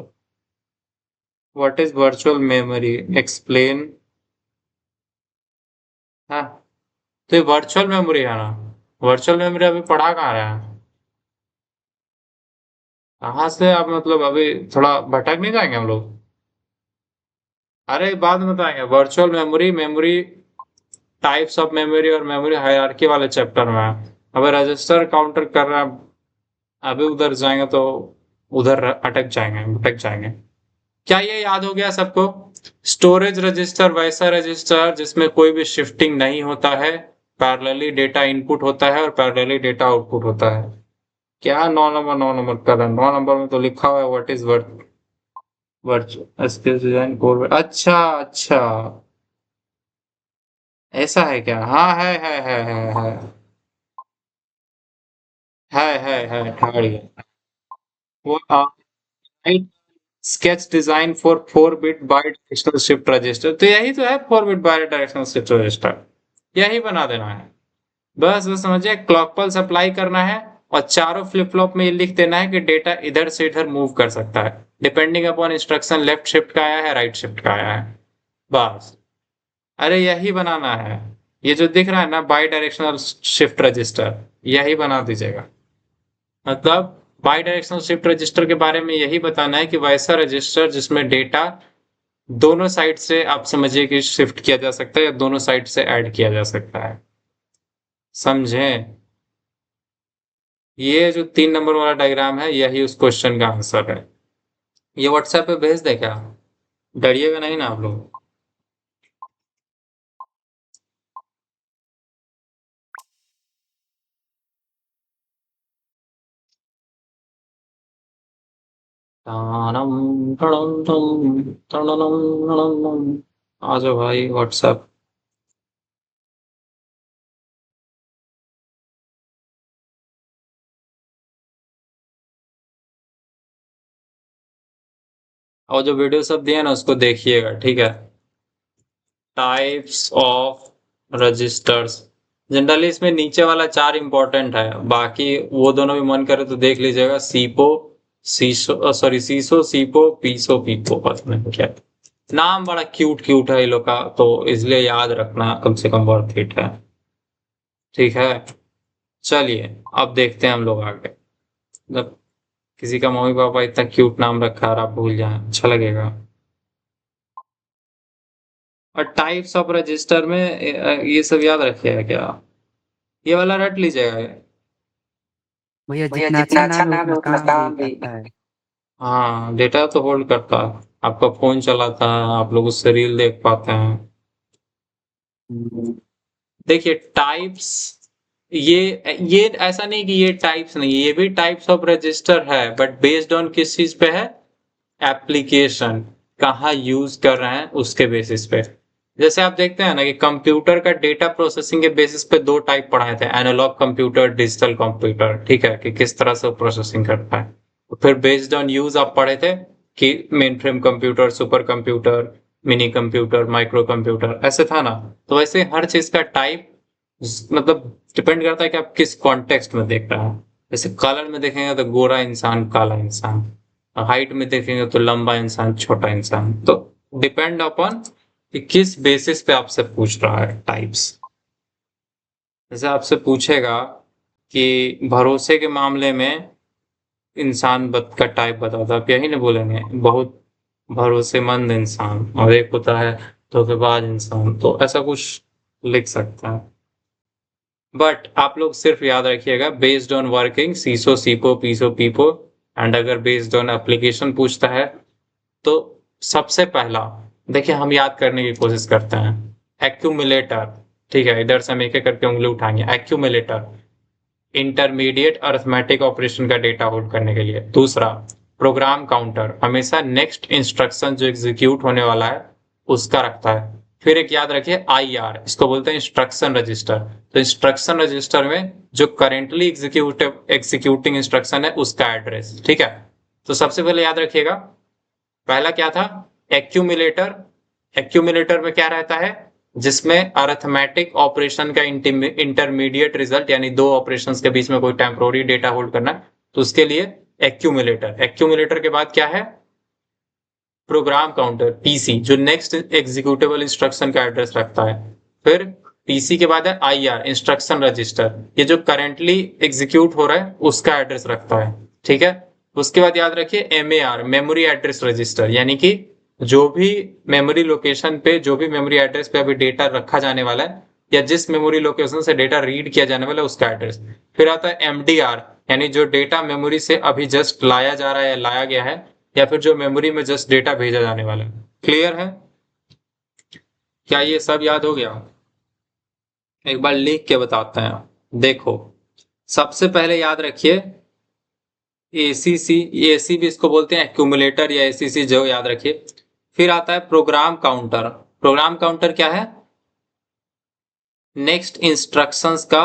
What is virtual memory, explain. तो ये वर्चुअल मेमोरी है ना, वर्चुअल मेमोरी अभी पढ़ा कहाँ रहे हैं, कहाँ से आप मतलब अभी थोड़ा भटक नहीं जाएंगे हम लोग। अरे बाद में बताएंगे, virtual memory, memory types of memory और मेमोरी हायरार्की वाले चैप्टर में है। अगर रजिस्टर काउंटर कर रहे हैं अभी उधर जाएंगे तो उधर अटक जाएंगे, भटक जाएंगे। क्या ये याद हो गया सबको? स्टोरेज रजिस्टर वैसा रजिस्टर जिसमें कोई भी शिफ्टिंग नहीं होता है, पैरेलली डेटा इनपुट होता है और पैरेलली डेटा आउटपुट होता है। क्या 9 नंबर कर रहे हैं? 9 नंबर में तो लिखा हुआ है what is virtual space design core. अच्छा अच्छा, ऐसा है क्या? हाँ है ठहर गया वो। Sketch design for 4 bit by directional shift register, तो यही तो है 4 bit by directional shift register, यही बना देना है। बस वो समझिए, क्लॉक पल्स अप्लाई करना है और चारों फ्लिप फ्लॉप में ये लिख देना है कि डेटा इधर से इधर मूव कर सकता है depending upon instruction, left shift का आया है राइट शिफ्ट का आया है, बस। अरे यही बनाना है, ये जो दिख रहा है ना बाई डायरेक्शनल शिफ्ट रजिस्टर, यही बना दीजिएगा। मतलब बाई डायरेक्शनल शिफ्ट रजिस्टर के बारे में यही बताना है कि वैसा रजिस्टर जिसमें डेटा दोनों साइड से आप समझिए कि शिफ्ट किया जा सकता है या दोनों साइड से ऐड किया जा सकता है, समझें? ये जो 3 नंबर वाला डायग्राम है यही उस क्वेश्चन का आंसर है। ये व्हाट्सएप पे भेज दे क्या? डरिएगा नहीं ना आप लोग? तानम, टड़म, टम, टड़नम, टड़नम। आ जाओ भाई व्हाट्सएप। और जो वीडियो सब दिए ना उसको देखिएगा, ठीक है? टाइप्स ऑफ रजिस्टर्स, जनरली इसमें नीचे वाला 4 इंपॉर्टेंट है, बाकी वो दोनों भी मन करे तो देख लीजिएगा। सीपो, सीसो, सॉरी सीसो सीपो, पीसो पीपो, पता नहीं क्या नाम, बड़ा क्यूट क्यूट है ये लोग का, तो इसलिए याद रखना कम से कम वर्थ इट है, ठीक है? चलिए अब देखते हैं हम लोग आगे। मतलब किसी का मम्मी पापा इतना क्यूट नाम रखा है और आप भूल जाएं, अच्छा लगेगा। और टाइप्स ऑफ रजिस्टर में ये सब याद रखिएगा क्या, ये वाला रट लीजिएगा। भैया जितना अच्छा नाम है उतना काम भी करता है। हाँ, डेटा तो होल्ड करता है, आपका फोन चलाता है, आप लोग उससे रील देख पाते हैं। देखिए टाइप्स, ये ऐसा नहीं कि ये टाइप्स नहीं, ये भी टाइप्स ऑफ रजिस्टर है, बट बेस्ड ऑन किस चीज पे है? एप्लीकेशन, कहाँ यूज कर रहे हैं उसके बेसिस पे। जैसे आप देखते हैं ना कि कंप्यूटर का डेटा प्रोसेसिंग के बेसिस पे 2 टाइप पढ़ाए थे, एनालॉग कंप्यूटर, डिजिटल कंप्यूटर, ठीक है, कि किस तरह से प्रोसेसिंग करता है। तो फिर बेस्ड ऑन यूज आप पढ़े थे कि main frame computer, super computer, mini computer, micro computer, ऐसे था ना। तो वैसे हर चीज का टाइप मतलब डिपेंड करता है कि आप किस कॉन्टेक्स्ट में देख रहे हैं। जैसे कलर में देखेंगे तो गोरा इंसान, काला इंसान, हाइट में देखेंगे तो लंबा इंसान, छोटा इंसान, तो डिपेंड अपॉन कि किस बेसिस पे आपसे पूछ रहा है टाइप्स। जैसे आपसे पूछेगा कि भरोसे के मामले में इंसान का टाइप बताओ, तो आप यही नहीं बोलेंगे बहुत भरोसेमंद इंसान, और एक होता है धोखेबाज इंसान, तो ऐसा कुछ लिख सकता है। बट आप लोग सिर्फ याद रखिएगा बेस्ड ऑन वर्किंग, सीसो सीपो पीसो पीपो, एंड अगर बेस्ड ऑन एप्लीकेशन पूछता है तो सबसे पहला देखिए हम याद करने की कोशिश करते हैं, एक्यूमुलेटर, ठीक है? इधर से हम एक एक करके उंगली उठाएंगे। एक्यूमुलेटर इंटरमीडिएट अरिथमेटिक ऑपरेशन का डेटा होल्ड करने के लिए। दूसरा, प्रोग्राम काउंटर हमेशा नेक्स्ट इंस्ट्रक्शन जो एग्जीक्यूट होने वाला है उसका रखता है। फिर एक याद रखिए IR, इसको बोलते हैं इंस्ट्रक्शन रजिस्टर। तो इंस्ट्रक्शन रजिस्टर में जो करेंटली एग्जीक्यूटिंग इंस्ट्रक्शन है उसका एड्रेस, ठीक है? तो सबसे पहले याद रखिएगा, पहला क्या था? एक्यूमुलेटर। एक्यूमुलेटर में क्या रहता है? जिसमें अरिथमेटिक ऑपरेशन का इंटरमीडिएट रिजल्ट, यानी 2 ऑपरेशंस के बीच में कोई टेम्पोररी डेटा होल्ड करना, तो उसके लिए एक्यूमुलेटर। एक्यूमुलेटर के बाद क्या है? प्रोग्राम काउंटर, PC, जो नेक्स्ट एग्जीक्यूटेबल इंस्ट्रक्शन का एड्रेस रखता है। फिर पीसी के बाद है आईआर, इंस्ट्रक्शन रजिस्टर, ये जो करेंटली एग्जीक्यूट हो रहा है उसका एड्रेस रखता है, ठीक है। उसके बाद याद रखिए एमएआर, मेमोरी एड्रेस रजिस्टर, यानी कि जो भी मेमोरी लोकेशन पे, जो भी मेमोरी एड्रेस पे अभी डेटा रखा जाने वाला है या जिस मेमोरी लोकेशन से डेटा रीड किया जाने वाला है उसका एड्रेस। फिर आता है एमडीआर, यानी जो डेटा मेमोरी से अभी जस्ट लाया जा रहा है या लाया गया है, या फिर जो मेमोरी में जस्ट डेटा भेजा जाने वाला है। क्लियर है? क्या ये सब याद हो गया? एक बार लिख के बताते हैं। देखो, सबसे पहले याद रखिए एसीसी, एसी भी इसको बोलते हैं, एक्यूमुलेटर या एसीसी, जो याद रखिए। फिर आता है प्रोग्राम काउंटर। प्रोग्राम काउंटर क्या है? नेक्स्ट इंस्ट्रक्शंस का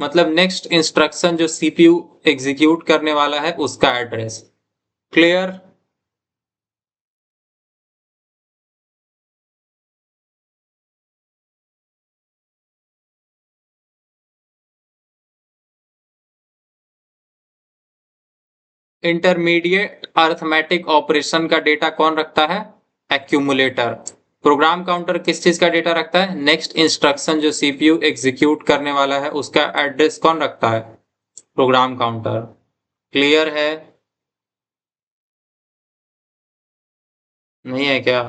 मतलब नेक्स्ट इंस्ट्रक्शन जो सीपीयू एग्जीक्यूट करने वाला है उसका address. Clear? Intermediate arithmetic operation का डेटा कौन रखता है? एक्यूमुलेटर। प्रोग्राम काउंटर किस चीज का डेटा रखता है? नेक्स्ट इंस्ट्रक्शन जो सीपीयू एग्जीक्यूट करने वाला है उसका एड्रेस कौन रखता है? Program counter. क्लियर है? नहीं है क्या?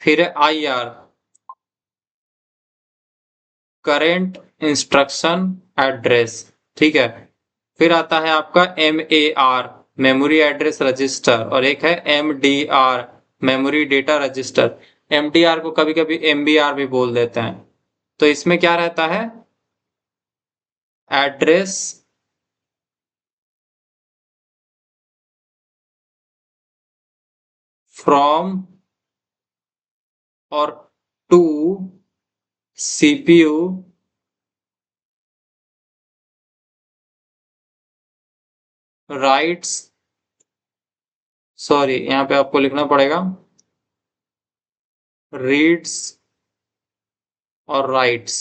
फिर आईआर, करेंट इंस्ट्रक्शन एड्रेस, ठीक है। फिर आता है आपका एमएआर, मेमोरी एड्रेस रजिस्टर, और एक है MDR, memory data register. MDR को कभी कभी एमबीआर भी बोल देते हैं। तो इसमें क्या रहता है? एड्रेस फ्रॉम और टू सीपीयू राइट्स, सॉरी यहां पे आपको लिखना पड़ेगा रीड्स और राइट्स।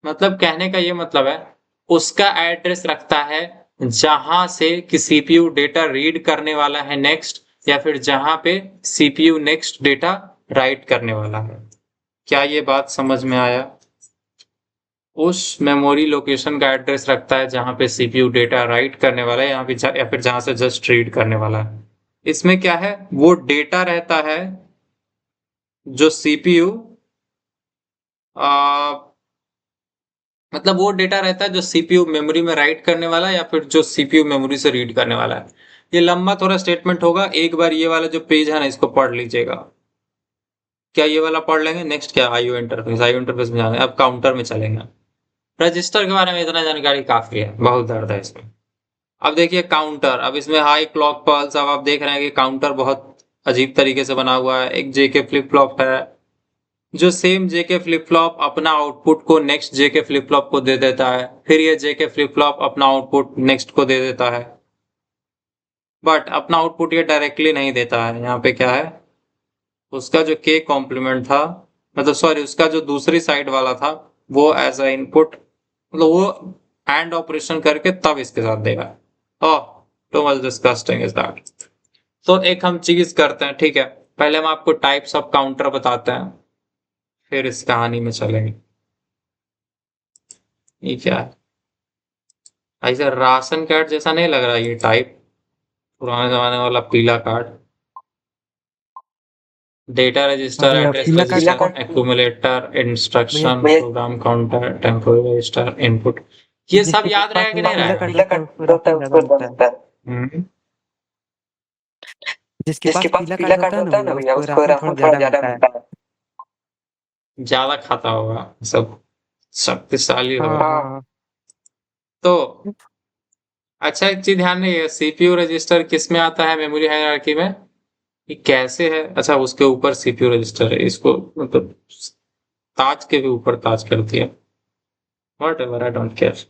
मतलब कहने का ये मतलब है उसका एड्रेस रखता है जहां से कि सीपीयू डेटा रीड करने वाला है नेक्स्ट, या फिर जहां पे सीपीयू नेक्स्ट डेटा राइट करने वाला है। क्या ये बात समझ में आया? उस मेमोरी लोकेशन का एड्रेस रखता है जहां पे सीपीयू डेटा राइट करने वाला है, यहाँ पे या फिर जहां से जस्ट रीड करने वाला है। इसमें क्या है? वो डेटा रहता है जो सीपीयू मतलब वो डेटा रहता है जो सीपीयू मेमोरी में राइट करने वाला है या फिर जो सीपीयू मेमोरी से रीड करने वाला है। ये लंबा थोड़ा स्टेटमेंट होगा, एक बार ये वाला जो पेज है ना इसको पढ़ लीजिएगा। क्या ये वाला पढ़ लेंगे? नेक्स्ट क्या? IO interface. आईओ इंटरफेस में जाएंगे, अब काउंटर में चलेंगे। रजिस्टर के बारे में इतना जानकारी काफी है, बहुत दर्द है इसमें। अब देखिए काउंटर, अब इसमें हाई क्लॉक पल्स, अब आप देख रहे हैं कि काउंटर बहुत अजीब तरीके से बना हुआ है। एक जेके फ्लिप फ्लॉप है जो सेम जेके फ्लिप फ्लॉप अपना आउटपुट को नेक्स्ट जेके फ्लिप फ्लॉप को दे देता है, फिर ये जेके फ्लिप फ्लॉप अपना आउटपुट नेक्स्ट को दे देता है, बट अपना आउटपुट ये डायरेक्टली नहीं देता है। यहाँ पे क्या है? उसका जो के कॉम्प्लीमेंट था, मतलब सॉरी उसका जो दूसरी साइड वाला था वो एज अ इनपुट, मतलब वो एंड ऑपरेशन करके तब इसके साथ देगा। Oh, too much disgusting is that. तो एक हम चीज करते हैं, ठीक है, पहले हम आपको टाइप्स ऑफ काउंटर बताते हैं, फिर इस कहानी में चलेंगे। ये क्या है? ऐसा राशन कार्ड जैसा नहीं लग रहा ये टाइप? पुराने जमाने वाला पीला कार्ड। डेटा रजिस्टर, भैया एड्रेस पीला card register, accumulator, instruction, program counter, temporary register, input, ये सब जिसके याद पास रहेगा कि वो नहीं पीला रहेगा? कार्ड रहता है उसको राशन ज्यादा मिलता है। जिसके पास पीला कार्ड होता है ना भैया उसको राशन थोड़ा ज्यादा मिलता है। ज्यादा खाता होगा, सब शक्तिशाली हाँ होगा। हाँ। तो अच्छा एक चीज ध्यान रखिए, सीपीयू रजिस्टर किस में आता है मेमोरी हायरार्की में? ये कैसे है? अच्छा उसके ऊपर सीपीयू रजिस्टर है, इसको मतलब ताज के भी ऊपर ताज कर दिया। What ever, I don't care.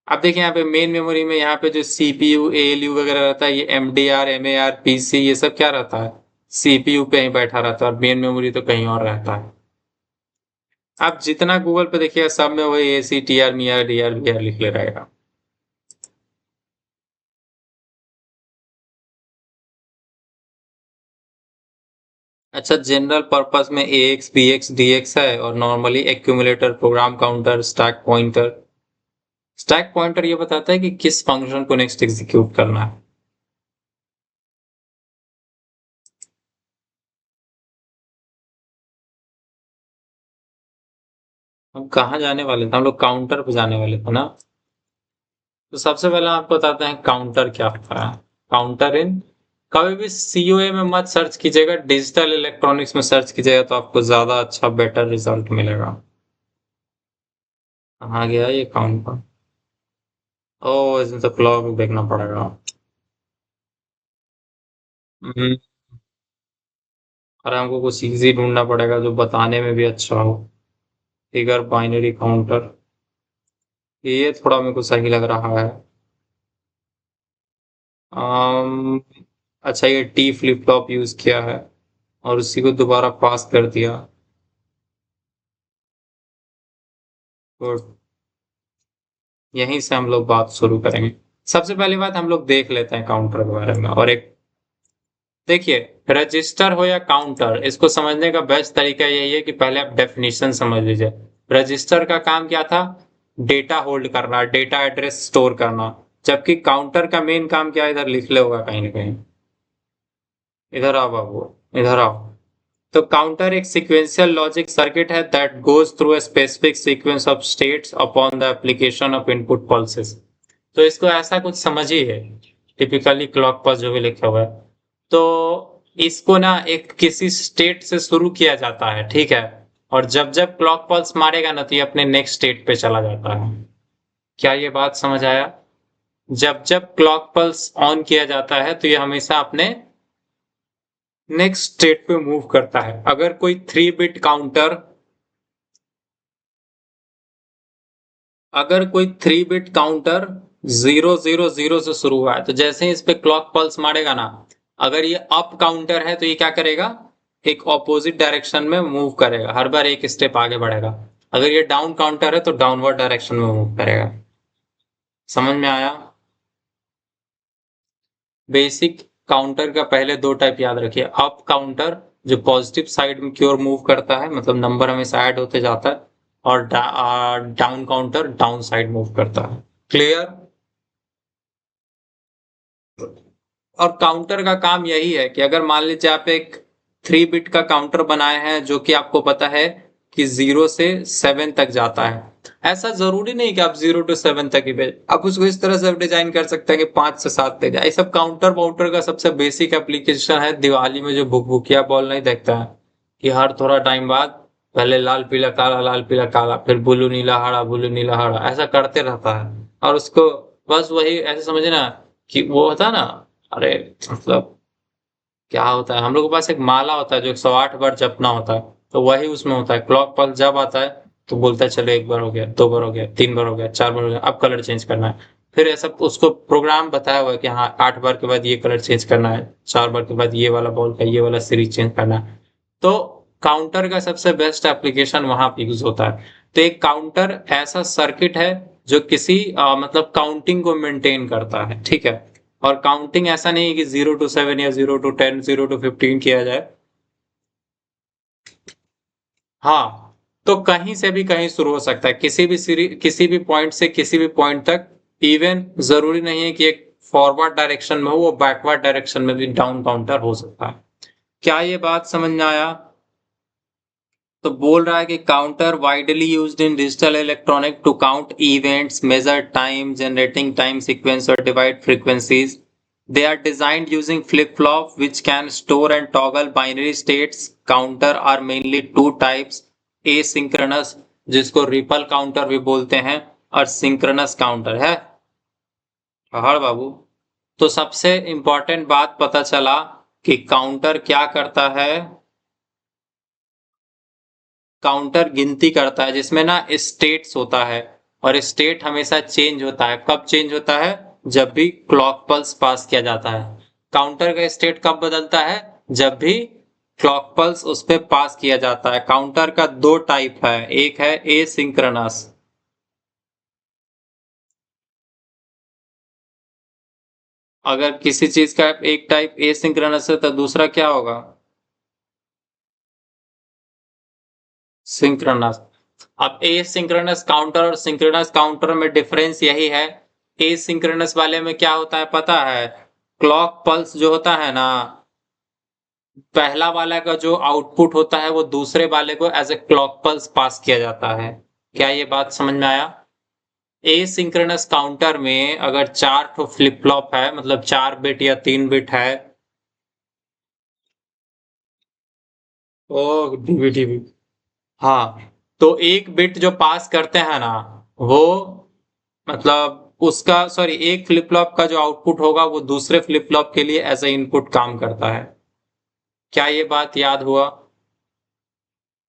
अब देखिए यहाँ पे मेन मेमोरी में यहाँ पे जो सीपीयू एएलयू वगैरह रहता है, ये एमडीआर एमएआर पीसी ये सब क्या रहता है? सीपीयू पे ही बैठा रहता है, और मेन मेमोरी तो कहीं और रहता है। आप जितना गूगल पे देखिएगा सब में वही एसी टीआर मियार डीआर बीआर लिख ले रहेगा। अच्छा, जनरल पर्पस में AX, BX, DX है और normally accumulator, program counter, stack pointer. Stack pointer ये बताता है कि किस फंक्शन को नेक्स्ट एग्जीक्यूट करना है। हम कहाँ जाने वाले थे? हम लोग काउंटर पे जाने वाले थे ना। तो सबसे पहले आपको बताते हैं काउंटर क्या होता है। काउंटर इन, कभी भी COA में मत सर्च कीजिएगा, डिजिटल इलेक्ट्रॉनिक्स में सर्च कीजिएगा तो आपको ज्यादा अच्छा बेटर रिजल्ट मिलेगा। कहाँ गया ये काउंटर? ओ, इसमें तो क्लॉक देखना पड़ेगा। हम्म, और हमको कुछ इजी ढूंढना पड़ेगा जो बताने में भी अच्छा हो। फिगर बाइनरी काउंटर, ये थोड़ा मेरे को सही लग रहा है। अम, अच्छा, ये T फ्लिप फ्लॉप यूज किया है और उसी को दोबारा पास कर दिया। गुड, यहीं से हम लोग बात शुरू करेंगे। सबसे पहली बात हम लोग देख लेते हैं काउंटर के बारे में। और एक देखिए, रजिस्टर हो या काउंटर, इसको समझने का बेस्ट तरीका यही है कि पहले आप डेफिनेशन समझ लीजिए। रजिस्टर का काम क्या था? डेटा होल्ड करना, डेटा एड्रेस स्टोर करना। जबकि काउंटर का मेन काम क्या है? इधर लिख ले होगा कहीं ना कहीं। इधर आओ बाबू, इधर आओ। तो काउंटर एक सीक्वेंशियल लॉजिक सर्किट है that goes through a specific sequence of states upon the application of input pulses. तो इसको ऐसा कुछ समझिए, टिपिकली क्लॉक पल्स जो भी लिखा हुआ है, तो इसको ना एक किसी स्टेट से शुरू किया जाता है, ठीक है। और जब जब क्लॉक पल्स मारेगा ना तो ये अपने नेक्स्ट स्टेट पे चला जाता है। क्या ये बात समझ आया? जब जब क्लॉक पल्स ऑन किया जाता है तो ये हमेशा अपने नेक्स्ट स्टेट पे मूव करता है। अगर कोई 3 बिट काउंटर, अगर कोई 3 बिट काउंटर 000 से शुरू हुआ है तो जैसे ही इस पे क्लॉक पल्स मारेगा ना, अगर ये अप काउंटर है तो ये क्या करेगा? एक ऑपोजिट डायरेक्शन में मूव करेगा, हर बार एक स्टेप आगे बढ़ेगा। अगर ये डाउन काउंटर है तो डाउनवर्ड डायरेक्शन में मूव करेगा। समझ में आया? बेसिक काउंटर का पहले 2 टाइप याद रखिए। अप काउंटर जो पॉजिटिव साइड की ओर मूव करता है, मतलब नंबर हमेशा ऐड होते जाता है। और down counter down side move करता है। क्लियर? और काउंटर का काम यही है कि अगर मान लीजिए आप एक 3 बिट का काउंटर बनाए हैं जो कि आपको पता है कि 0 से 7 तक जाता है। ऐसा जरूरी नहीं कि आप 0 to 7 तक ही भेज, आप उसको इस तरह से डिजाइन कर सकते हैं कि 5 से 7 तक जाए। ये सब काउंटर वाउंटर का सबसे बेसिक एप्लीकेशन है दिवाली में, जो भुक भुकिया बॉल नहीं देखता है कि हर थोड़ा टाइम बाद पहले लाल पीला काला, लाल पीला काला, फिर ब्लू नीला हरा, ब्लू नीला हरा, ऐसा करते रहता है। और उसको बस वही ऐसे समझे ना कि वो होता है ना, अरे मतलब क्या होता है, हम लोग के पास एक माला होता है जो 108 बार जपना होता है, तो वही उसमें होता है। क्लॉक पल्स जब आता है तो बोलता है चलो 1 बार हो गया, 2 बार हो गया, 3 बार हो गया, 4 बार हो गया, अब कलर चेंज करना है। फिर ऐसा उसको प्रोग्राम बताया हुआ है कि हाँ 8 बार के बाद ये कलर चेंज करना है, 4 बार के बाद ये वाला बॉल का ये वाला सीरीज चेंज करना है। तो काउंटर का सबसे बेस्ट एप्लीकेशन वहां पे यूज होता है। तो एक काउंटर ऐसा सर्किट है जो किसी मतलब काउंटिंग को मेंटेन करता है, ठीक है। और काउंटिंग ऐसा नहीं है कि 0 to 7 या 0 to 10, 0 to 15 किया जाए। हाँ, तो कहीं से भी कहीं शुरू हो सकता है, किसी भी पॉइंट से किसी भी पॉइंट तक। इवन जरूरी नहीं है कि एक फॉरवर्ड डायरेक्शन में हो, वो बैकवर्ड डायरेक्शन में भी डाउन काउंटर हो सकता है। क्या ये बात समझ में आया? तो बोल रहा है कि counter widely used in digital electronic to count events, measure time, generating time sequence और divide frequencies. They are designed using flip-flop which can store and toggle binary states. Counter are mainly 2 types: asynchronous, जिसको ripple counter भी बोलते हैं, और synchronous counter है। हाँ बाबू, तो सबसे इंपॉर्टेंट बात पता चला कि काउंटर क्या करता है। काउंटर गिनती करता है जिसमें ना स्टेट्स होता है, और स्टेट हमेशा चेंज होता है। कब चेंज होता है? जब भी क्लॉक पल्स पास किया जाता है। काउंटर का स्टेट कब बदलता है? जब भी क्लॉक पल्स उस पर पास किया जाता है। काउंटर का 2 टाइप है, एक है एसिंक्रोनस। अगर किसी चीज का एक टाइप एसिंक्रोनस है तो दूसरा क्या होगा? सिंक्रोनस। अब एसिंक्रोनस काउंटर और सिंक्रोनस काउंटर में डिफरेंस यही है। एसिंक्रोनस वाले में क्या होता है पता है? क्लॉक पल्स जो होता है ना, पहला वाला का जो आउटपुट होता है वो दूसरे वाले को एज ए क्लॉक पल्स पास किया जाता है। क्या ये बात समझ में आया? एसिंक्रोनस काउंटर में अगर 4 ठो फ्लिप फ्लॉप है, मतलब 4 बिट या 3 बिट है। ओ डीवीडी भी। हाँ, तो एक बिट जो पास करते हैं ना, वो मतलब उसका सॉरी एक फ्लिप फ्लॉप का जो आउटपुट होगा वो दूसरे फ्लिप फ्लॉप के लिए एज ए इनपुट काम करता है। क्या ये बात याद हुआ?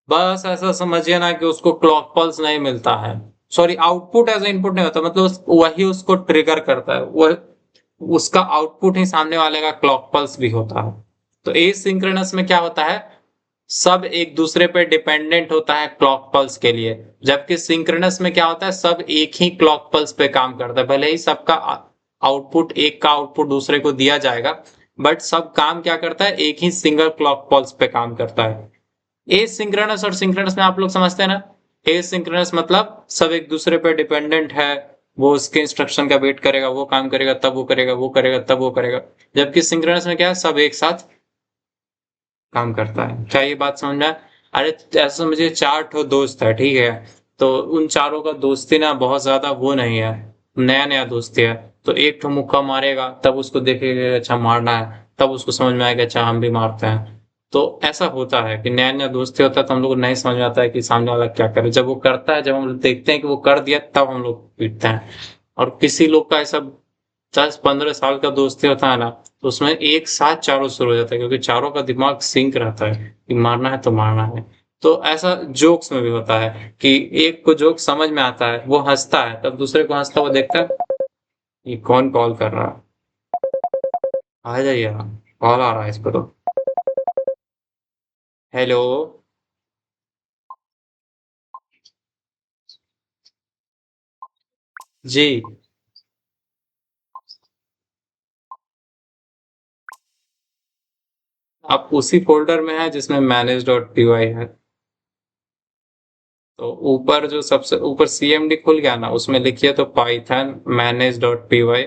बस ऐसा समझिए ना कि उसको क्लॉक पल्स नहीं मिलता है। सॉरी, आउटपुट एज इनपुट नहीं होता, मतलब वही उसको ट्रिगर करता है, वह उसका आउटपुट ही सामने वाले का क्लॉक पल्स भी होता है। तो एसिंक्रोनस में क्या होता है, सब एक दूसरे पे डिपेंडेंट होता है क्लॉक पल्स के लिए, जबकि सिंक्रोनस में क्या होता है, सब एक ही क्लॉक पल्स पे काम करता है। भले ही सबका आउटपुट एक का आउटपुट दूसरे को दिया जाएगा, बट सब काम क्या करता है, एक ही सिंगल क्लॉक पल्स पे काम करता है। एसिंक्रोनस और सिंक्रोनस में आप लोग समझते हैं ना? एसिंक्रोनस मतलब सब एक दूसरे पे डिपेंडेंट है, वो उसके इंस्ट्रक्शन का वेट करेगा, वो काम करेगा तब वो करेगा, वो करेगा तब वो करेगा। जबकि सिंक्रोनस में क्या है, सब एक साथ काम करता है। क्या ये बात समझ में आया? अरे ऐसा समझिए 4 ठो दोस्त है, ठीक है, तो उन चारों का दोस्ती ना बहुत ज्यादा वो नहीं है, नया नया दोस्ती है। तो एक ठो मुक्का मारेगा तब उसको देखेगा अच्छा मारना है, तब उसको समझ में आएगा अच्छा हम भी मारते हैं। तो ऐसा होता है कि नया नया दोस्ती होता है, तो हम लोग को नहीं समझ में आता है कि सामने वाला क्या करे। जब वो करता है, जब हम लोग देखते हैं कि वो कर दिया, तब हम लोग पीटते हैं। और किसी लोग का ऐसा 10-15 साल का दोस्ती होता है ना, तो उसमें एक साथ चारों शुरू हो जाता है, क्योंकि चारों का दिमाग सिंक रहता है कि मारना है तो मारना है। तो ऐसा जोक्स में भी होता है कि एक को जोक समझ में आता है, वो हंसता है, तब दूसरे को हंसता हुआ देखता है, ये कौन कॉल कर रहा है, आ जाइए कॉल आ रहा है इसको तो। हेलो। जी। आप उसी फोल्डर में है जिसमें manage.py है। तो ऊपर जो सबसे ऊपर cmd खुल गया ना, उसमें लिखिए तो पाइथन manage.py।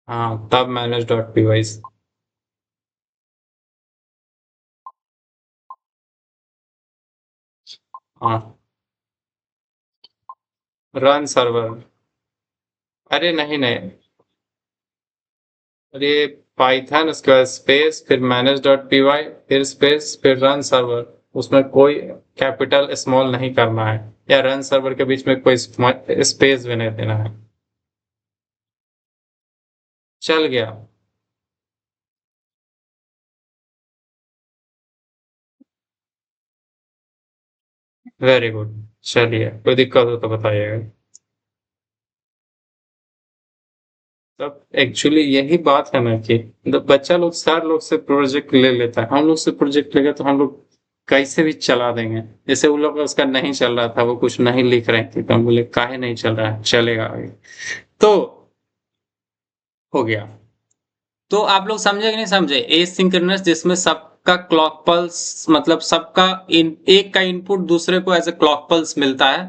हाँ, तब manage.py। हाँ, रन सर्वर। अरे नहीं नहीं, अरे पाइथन उसके बाद स्पेस फिर manage.py फिर स्पेस फिर रन सर्वर। उसमें कोई कैपिटल स्मॉल नहीं करना है, या रन सर्वर के बीच में कोई स्पेस भी नहीं देना है। चल गया। Very good. चलिए, कोई दिक्कत हो तो बताइएगा। तब एक्चुअली यही बात है ना कि बच्चा लोग सर लोग से प्रोजेक्ट ले लेता है, हम लोग से प्रोजेक्ट लेगा तो हम लोग कैसे भी चला देंगे। जैसे उन लोग का उसका नहीं चल रहा था, वो कुछ नहीं लिख रहे थे, तो हम बोले काहे नहीं चल रहा है, चलेगा आगे। तो हो गया। तो आप लोग समझे कि नहीं समझे? एसिंक्रोनस जिसमें सबका क्लॉक पल्स, मतलब सबका एक का इनपुट दूसरे को एज ए क्लॉक पल्स मिलता है,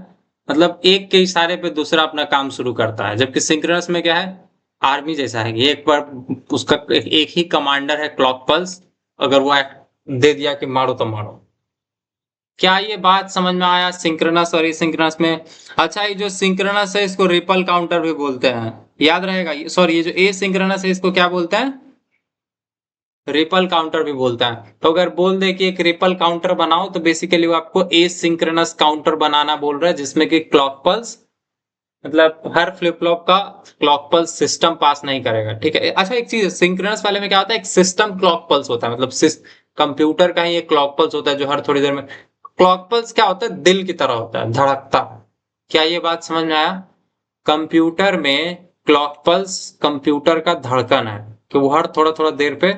मतलब एक के इशारे पे दूसरा अपना काम शुरू करता है। जबकि सिंक्रोनस में क्या है, आर्मी जैसा है कि एक बार उसका एक ही कमांडर है क्लॉक पल्स, अगर वो दे दिया कि मारो तो मारो। क्या ये बात समझ में आया सिंक्रोनस और एसिंक्रोनस में? अच्छा, ये जो सिंक्रोनस है इसको रिपल काउंटर भी बोलते हैं, याद रहेगा। सॉरी, ये जो एसिंक्रोनस है इसको क्या बोलते हैं? रिपल काउंटर भी बोलता है। तो अगर बोल दे कि एक रिपल काउंटर बनाओ, तो बेसिकली वो आपको एसिंक्रोनस काउंटर बनाना बोल रहा है, जिसमें कि क्लॉक पल्स, मतलब हर फ्लिप फ्लॉप का क्लॉक पल्स सिस्टम पास नहीं करेगा, ठीक है। अच्छा, एक चीज सिंक्रोनस वाले में क्या होता है, एक सिस्टम क्लॉक पल्स होता है, मतलब कंप्यूटर का ही एक क्लॉक पल्स होता है जो हर थोड़ी देर में। क्लॉक पल्स क्या होता है, दिल की तरह होता है, धड़कता। क्या ये बात समझ में आया? कंप्यूटर में क्लॉक पल्स कंप्यूटर का धड़कन है, कि वो हर थोड़ा थोड़ा देर पे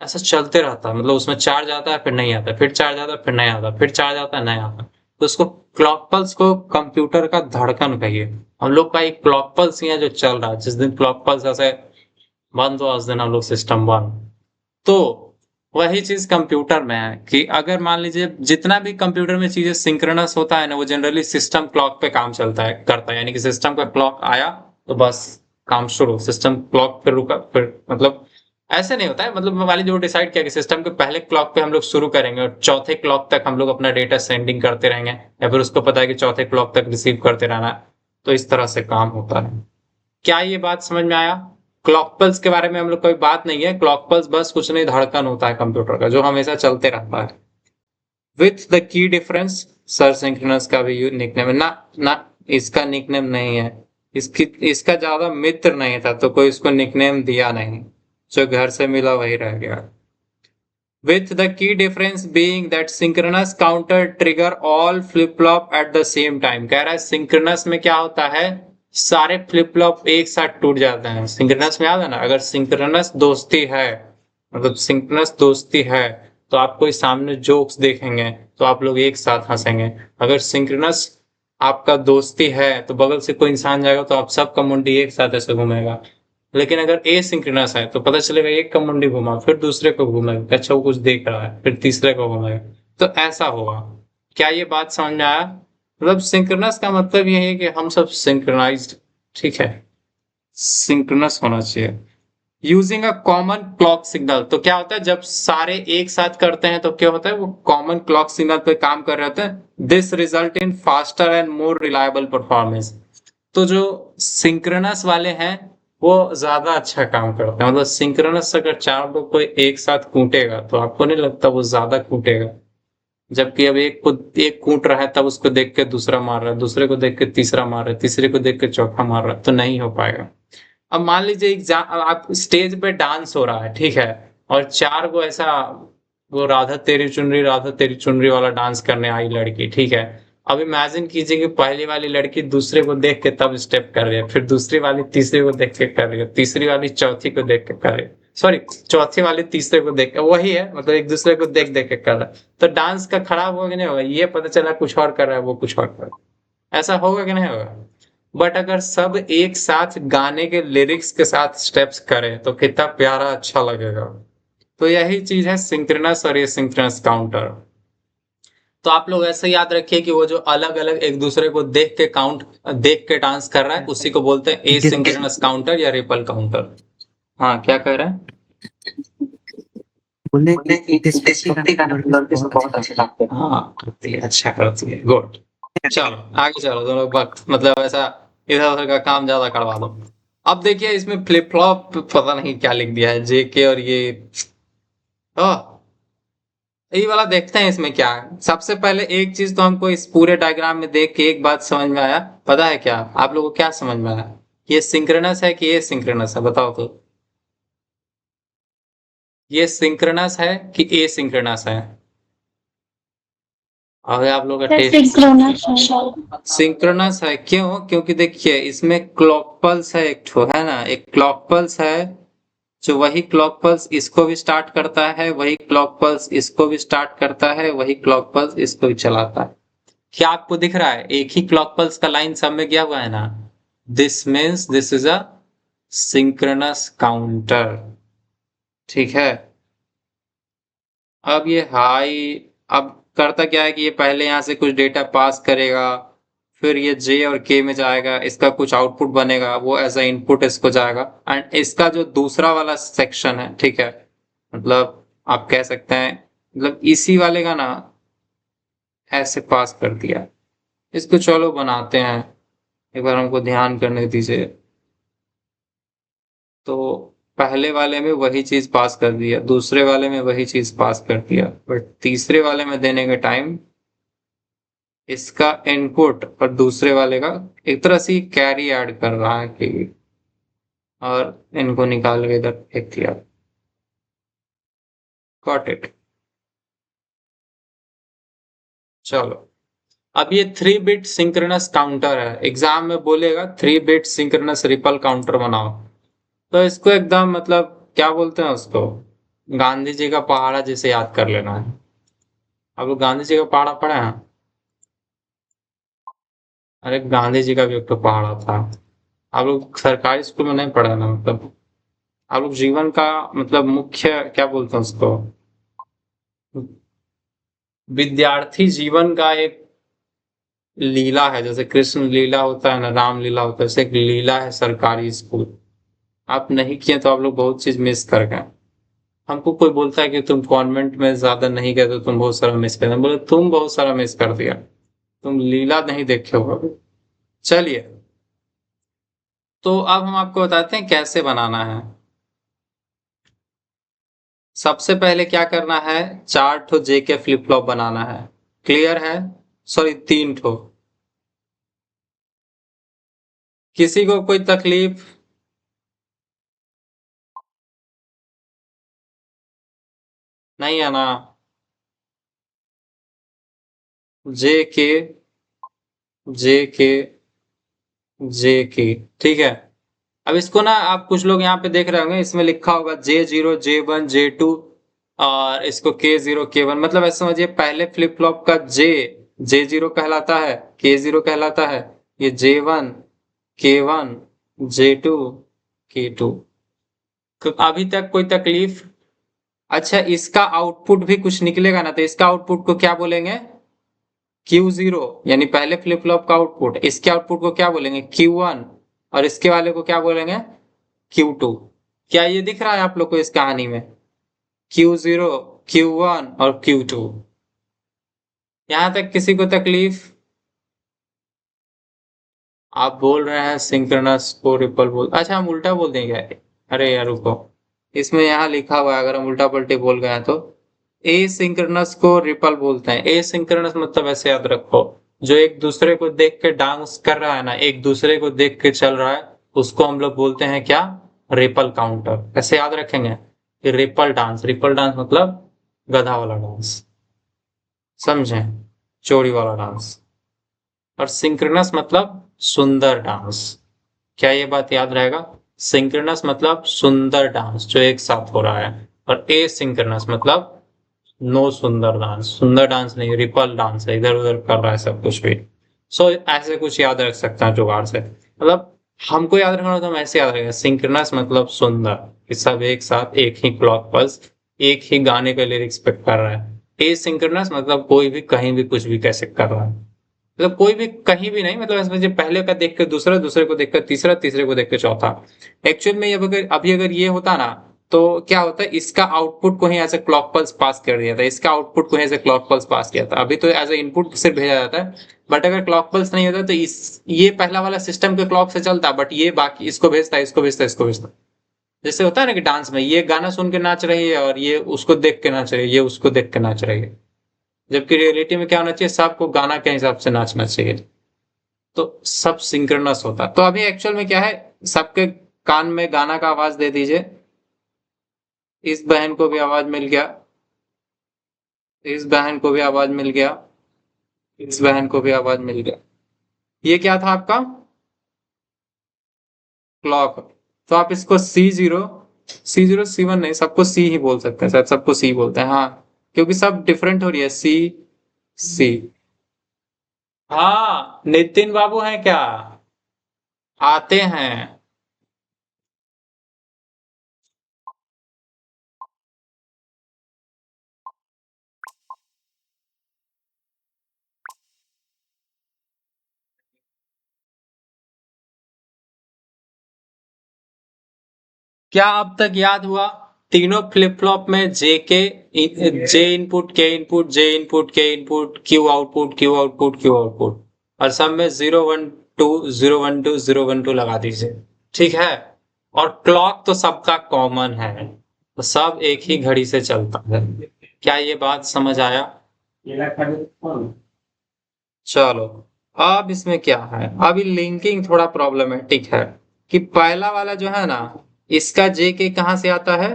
ऐसा चलते रहता है, मतलब उसमें चार्ज आता है फिर नहीं आता, फिर चार्ज आता है फिर नहीं आता, फिर चार्ज आता है नहीं आता। तो उसको क्लॉक पल्स को कंप्यूटर का धड़कन कहिए। हम लोग का एक क्लॉक पल्स ही है जो चल रहा है, जिस दिन क्लॉक पल्स ऐसे बंद हो उस दिन हम लोग सिस्टम बंद। तो वही चीज कंप्यूटर में है कि अगर मान लीजिए जितना भी कंप्यूटर में चीजें सिंक्रोनस होता है ना, वो जनरली सिस्टम क्लॉक पे काम चलता है करता है, यानी कि सिस्टम का क्लॉक आया तो बस काम शुरू, सिस्टम क्लॉक पे रुका, फिर मतलब ऐसे नहीं होता है, मतलब मान लीजिए वो डिसाइड किया कि सिस्टम के पहले क्लॉक पे हम लोग शुरू करेंगे और चौथे क्लॉक तक हम लोग अपना डेटा सेंडिंग करते रहेंगे, या फिर उसको पता है कि चौथे क्लॉक तक रिसीव करते रहना है, तो इस तरह से काम होता है। क्या ये बात समझ में आया? क्लॉक पल्स के बारे में हम लोग कोई बात नहीं है, क्लॉक पल्स बस कुछ नहीं, धड़कन होता है कंप्यूटर का जो हमेशा चलते रहता है। With the key difference, sir synchronous का भी निकनेम है ना, ना इसका निकनेम नहीं है, इसकी इसका ज्यादा मित्र नहीं था तो कोई इसको निकनेम दिया नहीं, जो घर से मिला वही रह गया। With the key difference being that synchronous counter trigger all flip flop at the same time। कह रहा है synchronous में क्या होता है, सारे फ्लिप फ्लॉप एक साथ टूट जाते हैं। synchronous में याद है ना, अगर synchronous दोस्ती है, मतलब synchronous दोस्ती है तो आप कोई सामने जोक्स देखेंगे तो आप लोग एक साथ हंसेंगे। अगर synchronous आपका दोस्ती है तो बगल से कोई इंसान जाएगा तो आप सबका मुंडी एक साथ ऐसे घूमेगा। लेकिन अगर एसिंक्रोनस है तो पता चलेगा एक का मुंडी घुमा, फिर दूसरे को घुमाएगा, अच्छा वो कुछ देख रहा है, फिर तीसरे को घुमाएगा, तो ऐसा होगा। क्या ये बात समझ में आया? मतलब सिंक्रोनस का मतलब ये है कि हम सब सिंक्रोनाइज्ड, ठीक है, सिंक्रोनस होना चाहिए। Using a common clock signal, तो क्या होता है जब सारे एक साथ करते हैं तो क्या होता है, वो कॉमन क्लॉक सिग्नल पे काम कर रहे होते हैं। This result in faster and more reliable performance. तो जो सिंक्रोनस वाले हैं वो ज्यादा अच्छा काम करते हैं, मतलब सिंक्रोनस अगर चार लोग कोई एक साथ कूटेगा तो आपको नहीं लगता वो ज्यादा कूटेगा, जबकि अब एक कूट रहा है तब उसको देख के दूसरा मार रहा है, दूसरे को देख के तीसरा मार रहा है, तीसरे को देख के चौथा मार रहा है, तो नहीं हो पाएगा। अब मान लीजिए आप स्टेज पे डांस हो रहा है, ठीक है, और चार को ऐसा वो राधा तेरी चुनरी वाला डांस करने आई लड़की, ठीक है। अब इमेजिन कीजिए कि पहली वाली लड़की दूसरे को देख के तब स्टेप कर रही है, फिर दूसरी वाली तीसरे को देख के कर रही है, तीसरी वाली चौथी को देख के कर रही है, सॉरी चौथी वाली तीसरे को देख, वही है मतलब एक दूसरे को देख देख के कर रहा है, तो डांस का खराब होगा कि नहीं होगा? ये पता चला कुछ और कर रहा है, वो कुछ और कर रहा है, ऐसा होगा कि नहीं होगा? बट अगर सब एक साथ गाने के लिरिक्स के साथ स्टेप्स करें तो कितना प्यारा अच्छा लगेगा। तो यही चीज है सिंक्रोनस और ये सिंक्रोनस काउंटर। तो आप लोग ऐसे याद रखिए कि वो जो अलग अलग एक दूसरे को देख के डांस कर रहा है उसी को बोलते हैं एसिंक्रोनस काउंटर या रिपल काउंटर। हाँ क्या कह रहे हैं? बोले कि देशभक्ति का लड़के से बहुत अच्छे लगते हैं। हाँ करती है, अच्छा करती है, गुड। चलो आगे चलो दोनों वक्त, मतलब ऐसा इधर उधर का काम ज्यादा करवा दो। अब देखिए इसमें फ्लिप फ्लॉप पता नहीं क्या लिख दिया है, जेके और ये ये वाला देखते हैं इसमें क्या है। सबसे पहले एक चीज तो हमको इस पूरे डायग्राम में देख के एक बात समझ में आया, पता है क्या? आप लोगों को क्या समझ में आया? ये सिंक्रोनस है कि ये सिंक्रोनस है, बताओ तो। ये सिंक्रोनस है कि ए सिंक्रोनस है? अगर आप लोग का टेस्ट सिंक्रोनस है। सिंक्रोनस है, क्यों? क्योंकि देखिए इसमें क्लॉक पल्स है, एक ठो है ना, एक क्लॉक पल्स है जो वही क्लॉक पल्स इसको भी स्टार्ट करता है, वही क्लॉक पल्स इसको भी स्टार्ट करता है, वही क्लॉक पल्स इसको भी चलाता है। क्या आपको दिख रहा है? एक ही क्लॉक पल्स का लाइन सब में गया हुआ है ना। This means this is a synchronous counter, ठीक है। अब ये हाई, अब करता क्या है कि ये पहले यहां से कुछ डेटा पास करेगा, फिर ये जे और के में जाएगा, इसका कुछ आउटपुट बनेगा, वो एज अ इनपुट इसको जाएगा, एंड इसका जो दूसरा वाला सेक्शन है, ठीक है, मतलब आप कह सकते हैं मतलब इसी वाले का ना ऐसे पास कर दिया। इसको चलो बनाते हैं, एक बार हमको ध्यान करने दीजिए। तो पहले वाले में वही चीज पास कर दिया, दूसरे वाले में वही चीज पास कर दिया, बट तीसरे वाले में देने के टाइम इसका इनपुट और दूसरे वाले का एक तरह से कैरी ऐड कर रहा है कि, और इनको निकाल के इधर फेंक दिया। Got it. चलो अब ये 3 बिट सिंक्रोनस काउंटर है, एग्जाम में बोलेगा 3 बिट सिंक्रोनस रिपल काउंटर बनाओ, तो इसको एकदम मतलब क्या बोलते हैं उसको, गांधी जी का पहाड़ा जैसे याद कर लेना है। आप लोग गांधी जी का पहाड़ा पढ़े हैं? अरे गांधी जी का भी एक तो पहाड़ा था। आप लोग सरकारी स्कूल में नहीं पढ़े ना, मतलब आप लोग जीवन का मतलब मुख्य क्या बोलते हैं उसको, विद्यार्थी जीवन का एक लीला है, जैसे कृष्ण लीला होता है ना, राम लीला होता है, जैसे एक लीला है सरकारी स्कूल। आप नहीं किए तो आप लोग बहुत चीज मिस कर गए। हमको कोई बोलता है कि तुम कॉन्वेंट में ज्यादा नहीं गए तो तुम बहुत सारा मिस कर दिया, बोले तुम बहुत सारा मिस कर दिया, तुम लीला नहीं देखे हो। चलिए, तो अब हम आपको बताते हैं कैसे बनाना है। सबसे पहले क्या करना है, 4 ठो जेके फ्लिप फ्लॉप बनाना है। क्लियर है? सॉरी 3 ठो। किसी को कोई तकलीफ? नहीं है ना? जेके जेके जेके, ठीक है। अब इसको ना, आप कुछ लोग यहाँ पे देख रहे होंगे, इसमें लिखा होगा J0 J1 J2 और इसको K0 K1, मतलब ऐसा समझिए पहले फ्लिप फ्लॉप का J0 कहलाता है, K0 कहलाता है, ये J1 K1 J2 K2। तो अभी तक कोई तकलीफ? अच्छा, इसका आउटपुट भी कुछ निकलेगा ना, तो इसका आउटपुट को क्या बोलेंगे? Q0, यानी पहले फ्लिप फ्लॉप का आउटपुट। इसके आउटपुट को क्या बोलेंगे? Q1। और इसके वाले को क्या बोलेंगे? Q2। क्या ये दिख रहा है आप लोग को इस कहानी में? Q0 Q1 और Q2। यहां तक किसी को तकलीफ? आप बोल रहे हैं सिंक्रोनस को रिपल बोल, अच्छा हम उल्टा बोल देंगे। अरे यार रुको, इसमें यहाँ लिखा हुआ है, अगर हम उल्टा पलटे बोल गए तो ए सिंक्रोनस को रिपल बोलते हैं। ए सिंक्रोनस मतलब ऐसे याद रखो, जो एक दूसरे को देख के डांस कर रहा है ना, एक दूसरे को देख के चल रहा है, उसको हम लोग बोलते हैं क्या? Ripple counter. ऐसे याद रखेंगे कि रिपल डांस, रिपल डांस मतलब गधा वाला डांस, समझे? चोरी वाला डांस। और सिंक्रोनस मतलब सुंदर डांस। क्या ये बात याद रहेगा? सिंक्रोनस मतलब सुंदर डांस जो एक साथ हो रहा है, और ए सिंक्रोनस मतलब नो सुंदर डांस, सुंदर डांस नहीं, रिपल डांस है, इधर उधर कर रहा है सब कुछ भी। सो ऐसे कुछ याद रख सकते हैं जुगाड़ से, मतलब हमको याद रखना हो तो हम ऐसे याद रखेंगे, सिंक्रोनस मतलब सुंदर, कि सब एक साथ एक ही क्लॉक पल्स, एक ही गाने के लिरिक्स पे कर रहा है। ए सिंक्रोनस मतलब कोई भी कहीं भी कुछ भी कैसे कर रहा है, मतलब कोई भी कहीं भी नहीं, मतलब इसमें पहले का देख कर दूसरा, दूसरे को देखकर तीसरा, तीसरे को देख कर चौथा। एक्चुअल में अभी अगर ये होता ना, तो क्या होता है, इसका आउटपुट को ही एज ए क्लॉक पल्स पास कर दिया था, इसका आउटपुट को ही एज ए क्लॉक पल्स पास किया था। अभी तो एज ए इनपुट से भेजा जाता है, बट अगर क्लॉक पल्स नहीं होता तो ये पहला वाला सिस्टम के क्लॉक से चलता, बट ये बाकी इसको भेजता है, इसको भेजता है, इसको भेजता है। जैसे होता है ना कि डांस में ये गाना सुन के नाच रही है और ये उसको देख के नाच रही है, ये उसको देख के नाच रही है, जबकि रियलिटी में क्या होना चाहिए, सबको गाना के हिसाब से नाचना चाहिए। तो सब सिंक्रोनस होता। तो अभी एक्चुअल में क्या है, सबके कान में गाना का आवाज दे दीजिए। इस बहन को भी आवाज मिल गया, इस बहन को भी आवाज मिल गया, इस बहन को भी आवाज मिल गया। ये क्या था आपका? क्लॉक। तो आप इसको C0 C1 नहीं, सबको C ही बोल सकते हैं, शायद सबको C बोलते हैं, हाँ, क्योंकि सब डिफरेंट हो रही है। C। हाँ, नितिन बाबू हैं क्या? आते हैं। क्या अब तक याद हुआ? तीनों फ्लिप फ्लॉप में जे इनपुट के इनपुट, जे इनपुट के input, Q output Q output Q output, और सब में 0 1 2 0 1 2 0 1 2 लगा दीजिए, ठीक है। और क्लॉक तो सबका कॉमन है, तो सब एक ही घड़ी से चलता है। क्या ये बात समझ आया? चलो, अब इसमें क्या है, अभी लिंकिंग थोड़ा प्रॉब्लमेटिक है, कि पहला वाला जो है ना, इसका जे के कहां से आता है?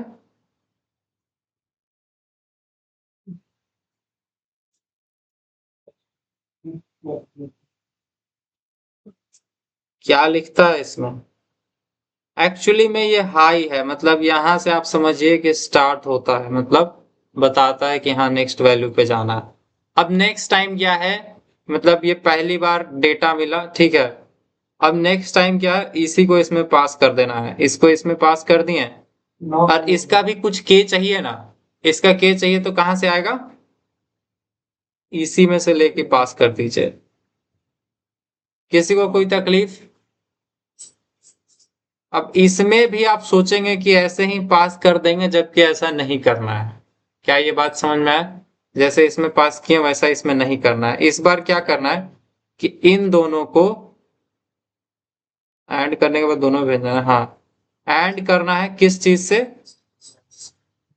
क्या लिखता है इसमें? एक्चुअली में ये हाई है, मतलब यहां से आप समझिए कि स्टार्ट होता है, मतलब बताता है कि हाँ नेक्स्ट वैल्यू पे जाना है। अब नेक्स्ट टाइम क्या है, मतलब ये पहली बार डेटा मिला, ठीक है। अब नेक्स्ट टाइम क्या है, इसी को इसमें पास कर देना है, इसको इसमें पास कर दिए, और इसका भी कुछ के चाहिए ना, इसका के चाहिए तो कहां से आएगा? इसी में से लेके पास कर दीजिए। किसी को कोई तकलीफ? अब इसमें भी आप सोचेंगे कि ऐसे ही पास कर देंगे, जबकि ऐसा नहीं करना है। क्या ये बात समझ में आया? जैसे इसमें पास किए वैसा इसमें नहीं करना है। इस बार क्या करना है कि इन दोनों को ऐड करने के बाद दोनों भेजना है। हाँ, ऐड करना है किस चीज से?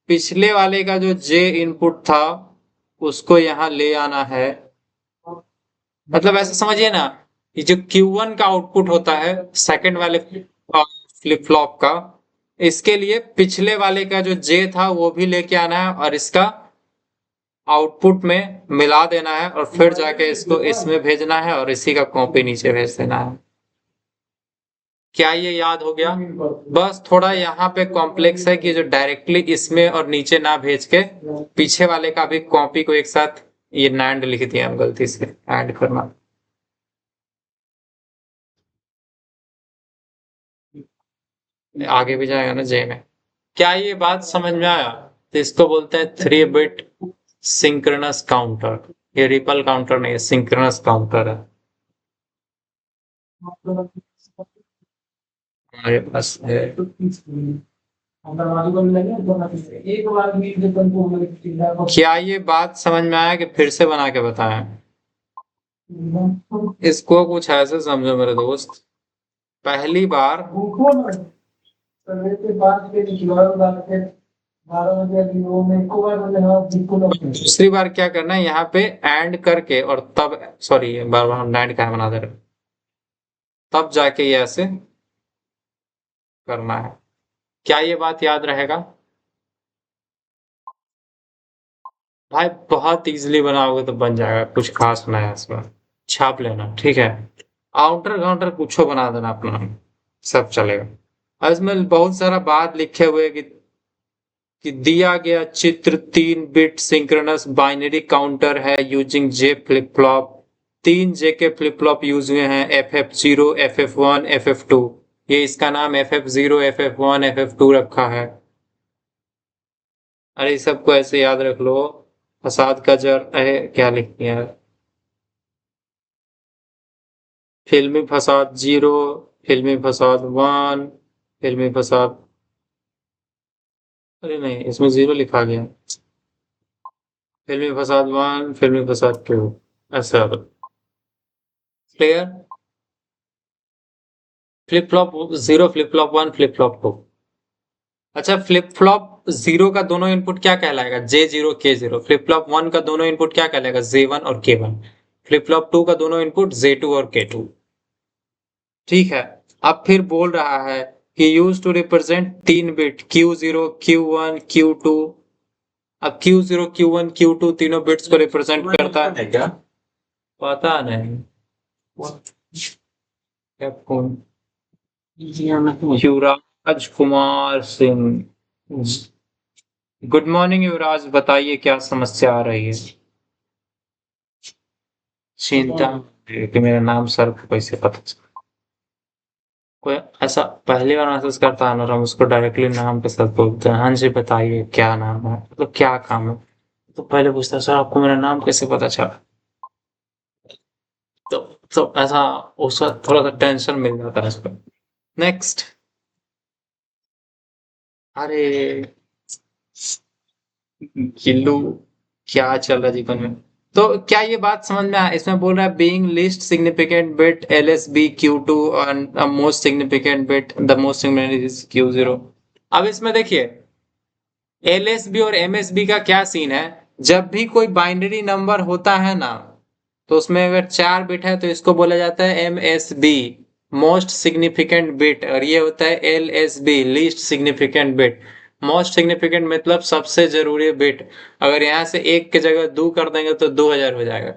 पिछले वाले का जो जे इनपुट था उसको यहाँ ले आना है। मतलब ऐसा समझिए ना, ये जो Q1 का आउटपुट होता है सेकंड वाले फ्लिप फ्लॉप का, इसके लिए पिछले वाले का जो जे था वो भी लेके आना है और इसका आउटपुट में मिला देना है और फिर जाके इसको इसमें भेजना है और इसी का कॉपी नीचे भेज देना है। क्या ये याद हो गया? बस थोड़ा यहाँ पे कॉम्प्लेक्स है कि जो डायरेक्टली इसमें और नीचे ना भेज के पीछे वाले का भी कॉपी को एक साथ, ये नैंड लिख दिया हम गलती से, ऐड करना। आगे भी जाएगा ना जे में। क्या ये बात समझ में आया? तो इसको बोलते हैं 3 बिट सिंक्रोनस काउंटर। ये रिपल काउंटर नहीं है, सिंक्रोनस काउंटर है। हमारे पास है। क्या ये बात समझ में आया कि फिर से बना के बताएं? इसको कुछ ऐसे समझो मेरे दोस्त, पहली बार दूसरी बार क्या करना है, यहाँ पे एंड करके और तब, सॉरी बार बार हम एंड क्या बना दे रहे, तब जाके ये ऐसे करना है। क्या ये बात याद रहेगा? भाई बहुत इजीली बनाओगे तो बन जाएगा, कुछ खास नहीं है इसमें। छाप लेना, ठीक है। आउटर काउंटर कुछ बना देना अपना, सब चलेगा। और इसमें बहुत सारा बात लिखे हुए कि दिया गया चित्र 3 बिट सिंक्रोनस बाइनरी काउंटर है यूजिंग जे flip flop. 3 J K flip flop use हुए हैं, FF0, FF1, FF2। ये इसका नाम FF0, FF1, FF2 रखा है। अरे इस सबको ऐसे याद रख लो। फसाद का जड़, अरे क्या लिख दिया है, फिल्मी फसाद 0, फिल्मी फसाद 1, फिल्मी फसाद, अरे नहीं इसमें 0 लिखा गया। फिल्मी फसाद 1, फिल्मी फसाद 2, ऐसा। Clear? Flip flop 0, flip flop 1, flip flop 2। अच्छा, फ्लिप फ्लॉप 0 का दोनों इनपुट क्या कहलाएगा? J0, K0। फ्लिप फ्लॉप 1 का दोनों इनपुट क्या कहलाएगा? J1 और K1। फ्लिप फ्लॉप 2 का दोनों इनपुट J2 और K2। ठीक है। अब फिर बोल रहा है कि use to represent 3 bit Q0, Q1, Q2। अब Q0, Q1, Q2 तीनों बिट्स को रिप्रेजेंट करता है क्या? पता नहीं। क्या कौन? युवराज कुमार सिंह। गुड मॉर्निंग युवराज, बताइए क्या समस्या आ रही है? चिंता है कि मेरा नाम सर को कैसे पता चला। कोई ऐसा पहली बार मैसेज करता है ना, हम उसको डायरेक्टली नाम के साथ बोलते हैं, हाँ जी बताइए क्या नाम है, मतलब क्या काम है। तो पहले पूछता है सर आपको मेरा नाम कैसे पता चला। तो तो ऐसा उसका थोड़ा सा टेंशन मिल जाता है उसको। नेक्स्ट। अरे किल्लू, क्या चल रहा है जीवन में? तो क्या ये बात समझ में आया? इसमें बोल रहा है being least significant bit LSB Q2 and most significant bit the most significant is Q0। अब इसमें देखिए LSB और MSB का क्या सीन है। जब भी कोई बाइनरी नंबर होता है ना, तो उसमें अगर 4 बिट है तो इसको बोला जाता है MSB, मोस्ट सिग्निफिकेंट बिट, और ये होता है LSB, least significant bit. Most significant मतलब सबसे जरूरी बिट। अगर यहाँ से 1 की जगह 2 कर देंगे तो 2000 हो जाएगा।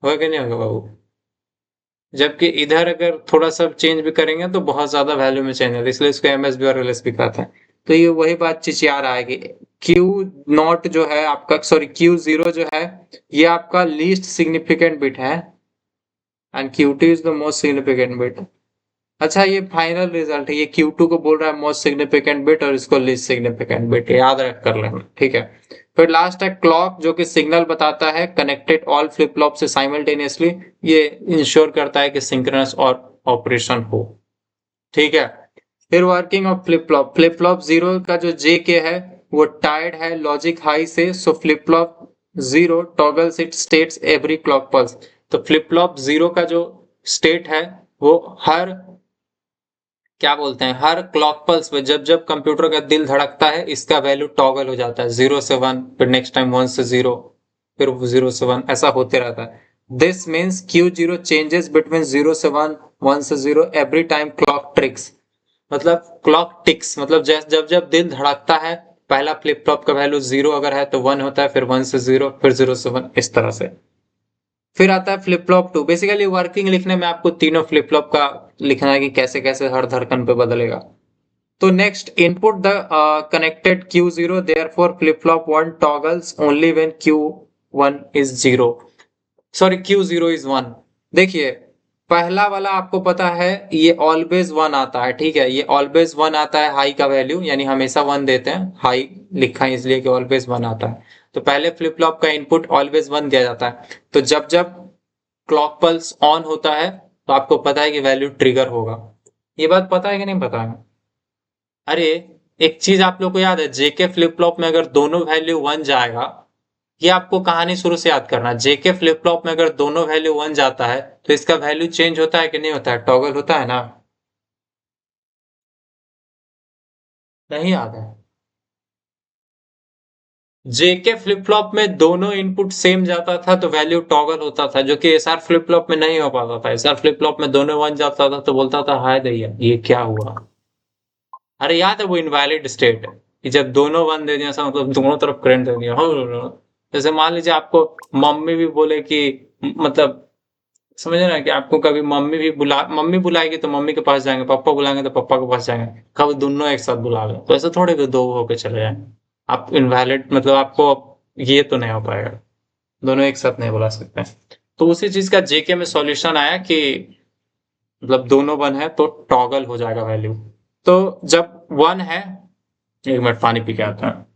होगा कि नहीं होगा बाबू? जबकि इधर अगर थोड़ा सा चेंज भी करेंगे तो बहुत ज्यादा वैल्यू में चेंज होगा, इसलिए इसको MSB और LSB कहते हैं। तो ये वही बात चिचिया रहा है कि Q0 जो है आपका, सॉरी Q0 जो है ये आपका लीस्ट सिग्निफिकेंट बिट है and Q2 is the most significant bit. अच्छा ये फाइनल रिजल्ट है, ये Q2 को बोल रहा है मोस्ट सिग्निफिकेंट बिट और इसको लीस्ट सिग्निफिकेंट बिट, याद रख कर लेना, ठीक है। फिर लास्ट है क्लॉक, जो कि सिग्नल बताता है कनेक्टेड ऑल फ्लिप फ्लॉप से साइमल्टेनियसली, ये इंश्योर करता है कि सिंक्रोनस और ऑपरेशन हो, ठीक है। फिर working of flip flop zero का जो JK है वो टाइड है लॉजिक हाई से, so flip flop zero toggles it states every clock pulse. तो फ्लिप फ्लॉप जीरो का जो स्टेट है वो हर, क्या बोलते हैं, हर क्लॉक पल्स पे जब जब कंप्यूटर का दिल धड़कता है इसका वैल्यू टॉगल हो जाता है, 0 से 1, फिर नेक्स्ट टाइम 1 से 0, फिर 0 से 1, ऐसा होते रहता है। This means Q0 changes between 0 से 1, 1 से 0 एवरी टाइम क्लॉक ट्रिक्स, मतलब क्लॉक टिक्स, मतलब जब जब दिल धड़कता है पहला फ्लिप फ्लॉप का वैल्यू 0 अगर है तो 1 होता है, फिर 1 से 0, फिर 0 से 1, इस तरह से। फिर आता है फ्लिप फ्लॉप 2, बेसिकली वर्किंग लिखने में आपको तीनों फ्लिप फ्लॉप का लिखना है कि कैसे कैसे हर धड़कन पे बदलेगा। तो next, input the connected Q0, therefore flip flop 1 toggles only when Q1 is 0, sorry Q0 is 1। देखिए पहला वाला आपको पता है ये ऑलवेज 1 आता है, ठीक है, ये ऑलवेज 1 आता है हाई का वैल्यू, यानी हमेशा 1 देते हैं, हाई लिखा है इसलिए कि ऑलवेज 1 आता है। तो पहले फ्लिप फ्लॉप का इनपुट ऑलवेज 1 दिया जाता है, तो जब जब क्लॉक पल्स ऑन होता है तो आपको पता है कि वैल्यू ट्रिगर होगा। ये बात पता है कि नहीं पता है? अरे एक चीज आप लोग को याद है, JK फ्लिप फ्लॉप में अगर दोनों वैल्यू 1 जाएगा, ये आपको कहानी शुरू से याद करना, JK फ्लिप फ्लॉप में अगर दोनों वैल्यू 1 जाता है तो इसका वैल्यू चेंज होता है कि नहीं होता है, टॉगल होता है ना? नहीं याद है? JK फ्लिप फ्लॉप में दोनों इनपुट सेम जाता था तो वैल्यू टॉगल होता था, जो कि SR फ्लिप फ्लॉप में नहीं हो पाता था। SR फ्लिप फ्लॉप में दोनों 1 जाता था तो बोलता था हाय दैया ये क्या हुआ। अरे याद है वो इनवैलिड स्टेट है कि जब दोनों 1 दे दिया, मतलब दोनों तरफ करंट दे दिया, जैसे मान लीजिए आपको मम्मी भी बोले कि, मतलब समझ रहे हैं कि आपको कभी मम्मी बुलाएगी तो मम्मी के पास जाएंगे, पापा बुलाएंगे तो पापा के पास जाएंगे, कभी दोनों एक साथ बुला ले, तो ऐसे थोड़े कि दो होके चले जाए। आप इनवैलिड, मतलब आपको ये तो नहीं हो पाएगा, दोनों एक साथ नहीं बुला सकते। तो उसी चीज का JK में सॉल्यूशन आया कि मतलब दोनों 1 है तो टॉगल हो जाएगा वैल्यू। तो जब 1 है, एक मिनट पानी पी के आता है।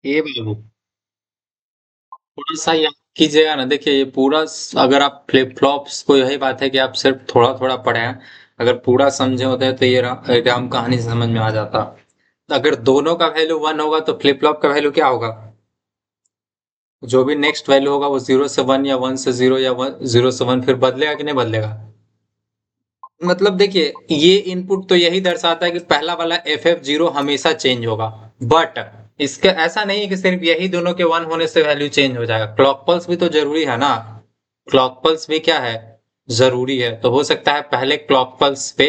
ये बाबू थोड़ा सा याद कीजिएगा ना, देखिए ये पूरा अगर आप फ्लिप फ्लॉप्स को, यही बात है कि आप सिर्फ थोड़ा थोड़ा पढ़े हैं, अगर पूरा समझे होते तो ये राम कहानी से समझ में आ जाता। अगर दोनों का वैल्यू 1 होगा तो फ्लिप फ्लॉप का वैल्यू क्या होगा, जो भी नेक्स्ट वैल्यू होगा वो 0 से 1 या 1 से 0 या 0 से 1 फिर बदलेगा कि नहीं बदलेगा। मतलब देखिए ये इनपुट तो यही दर्शाता है कि पहला वाला FF0 हमेशा चेंज होगा, बट इसका ऐसा नहीं है कि सिर्फ यही दोनों के 1 होने से वैल्यू चेंज हो जाएगा, क्लॉक पल्स भी तो जरूरी है ना, क्लॉक पल्स भी क्या है, जरूरी है। तो हो सकता है पहले क्लॉक पल्स पे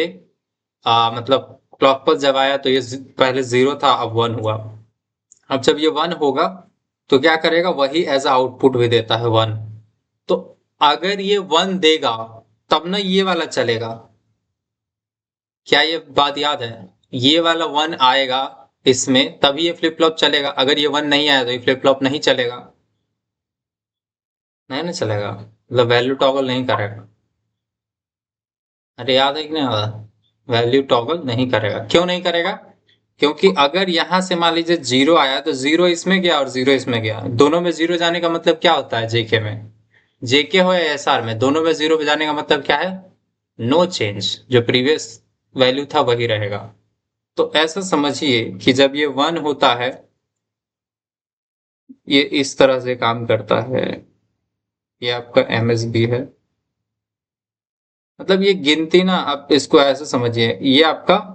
मतलब क्लॉक पल्स जब आया तो ये पहले 0 था अब 1 हुआ, अब जब ये 1 होगा तो क्या करेगा, वही एज आउटपुट भी देता है 1। तो अगर ये 1 देगा तब ना ये वाला चलेगा, क्या ये बात याद है? ये वाला 1 आएगा इसमें तभी ये फ्लिप फ्लॉप चलेगा, अगर ये 1 नहीं आया तो ये फ्लिप फ्लॉप नहीं चलेगा, नहीं ना चलेगा, मतलब वैल्यू टॉगल नहीं करेगा। अरे याद है कि नहीं याद? वैल्यू टॉगल नहीं करेगा। क्यों नहीं करेगा? क्योंकि अगर यहां से मान लीजिए 0 आया तो 0 इसमें गया और 0 इसमें गया, दोनों में 0 जाने का मतलब क्या होता है? जेके में, जेके हो या एसआर में, दोनों में 0 जाने का मतलब क्या है? नो चेंज, जो प्रीवियस वैल्यू था वही रहेगा। तो ऐसा समझिए कि जब ये 1 होता है, ये इस तरह से काम करता है। ये आपका एमएसबी है, मतलब ये गिनती ना, आप इसको ऐसे समझिए, ये आपका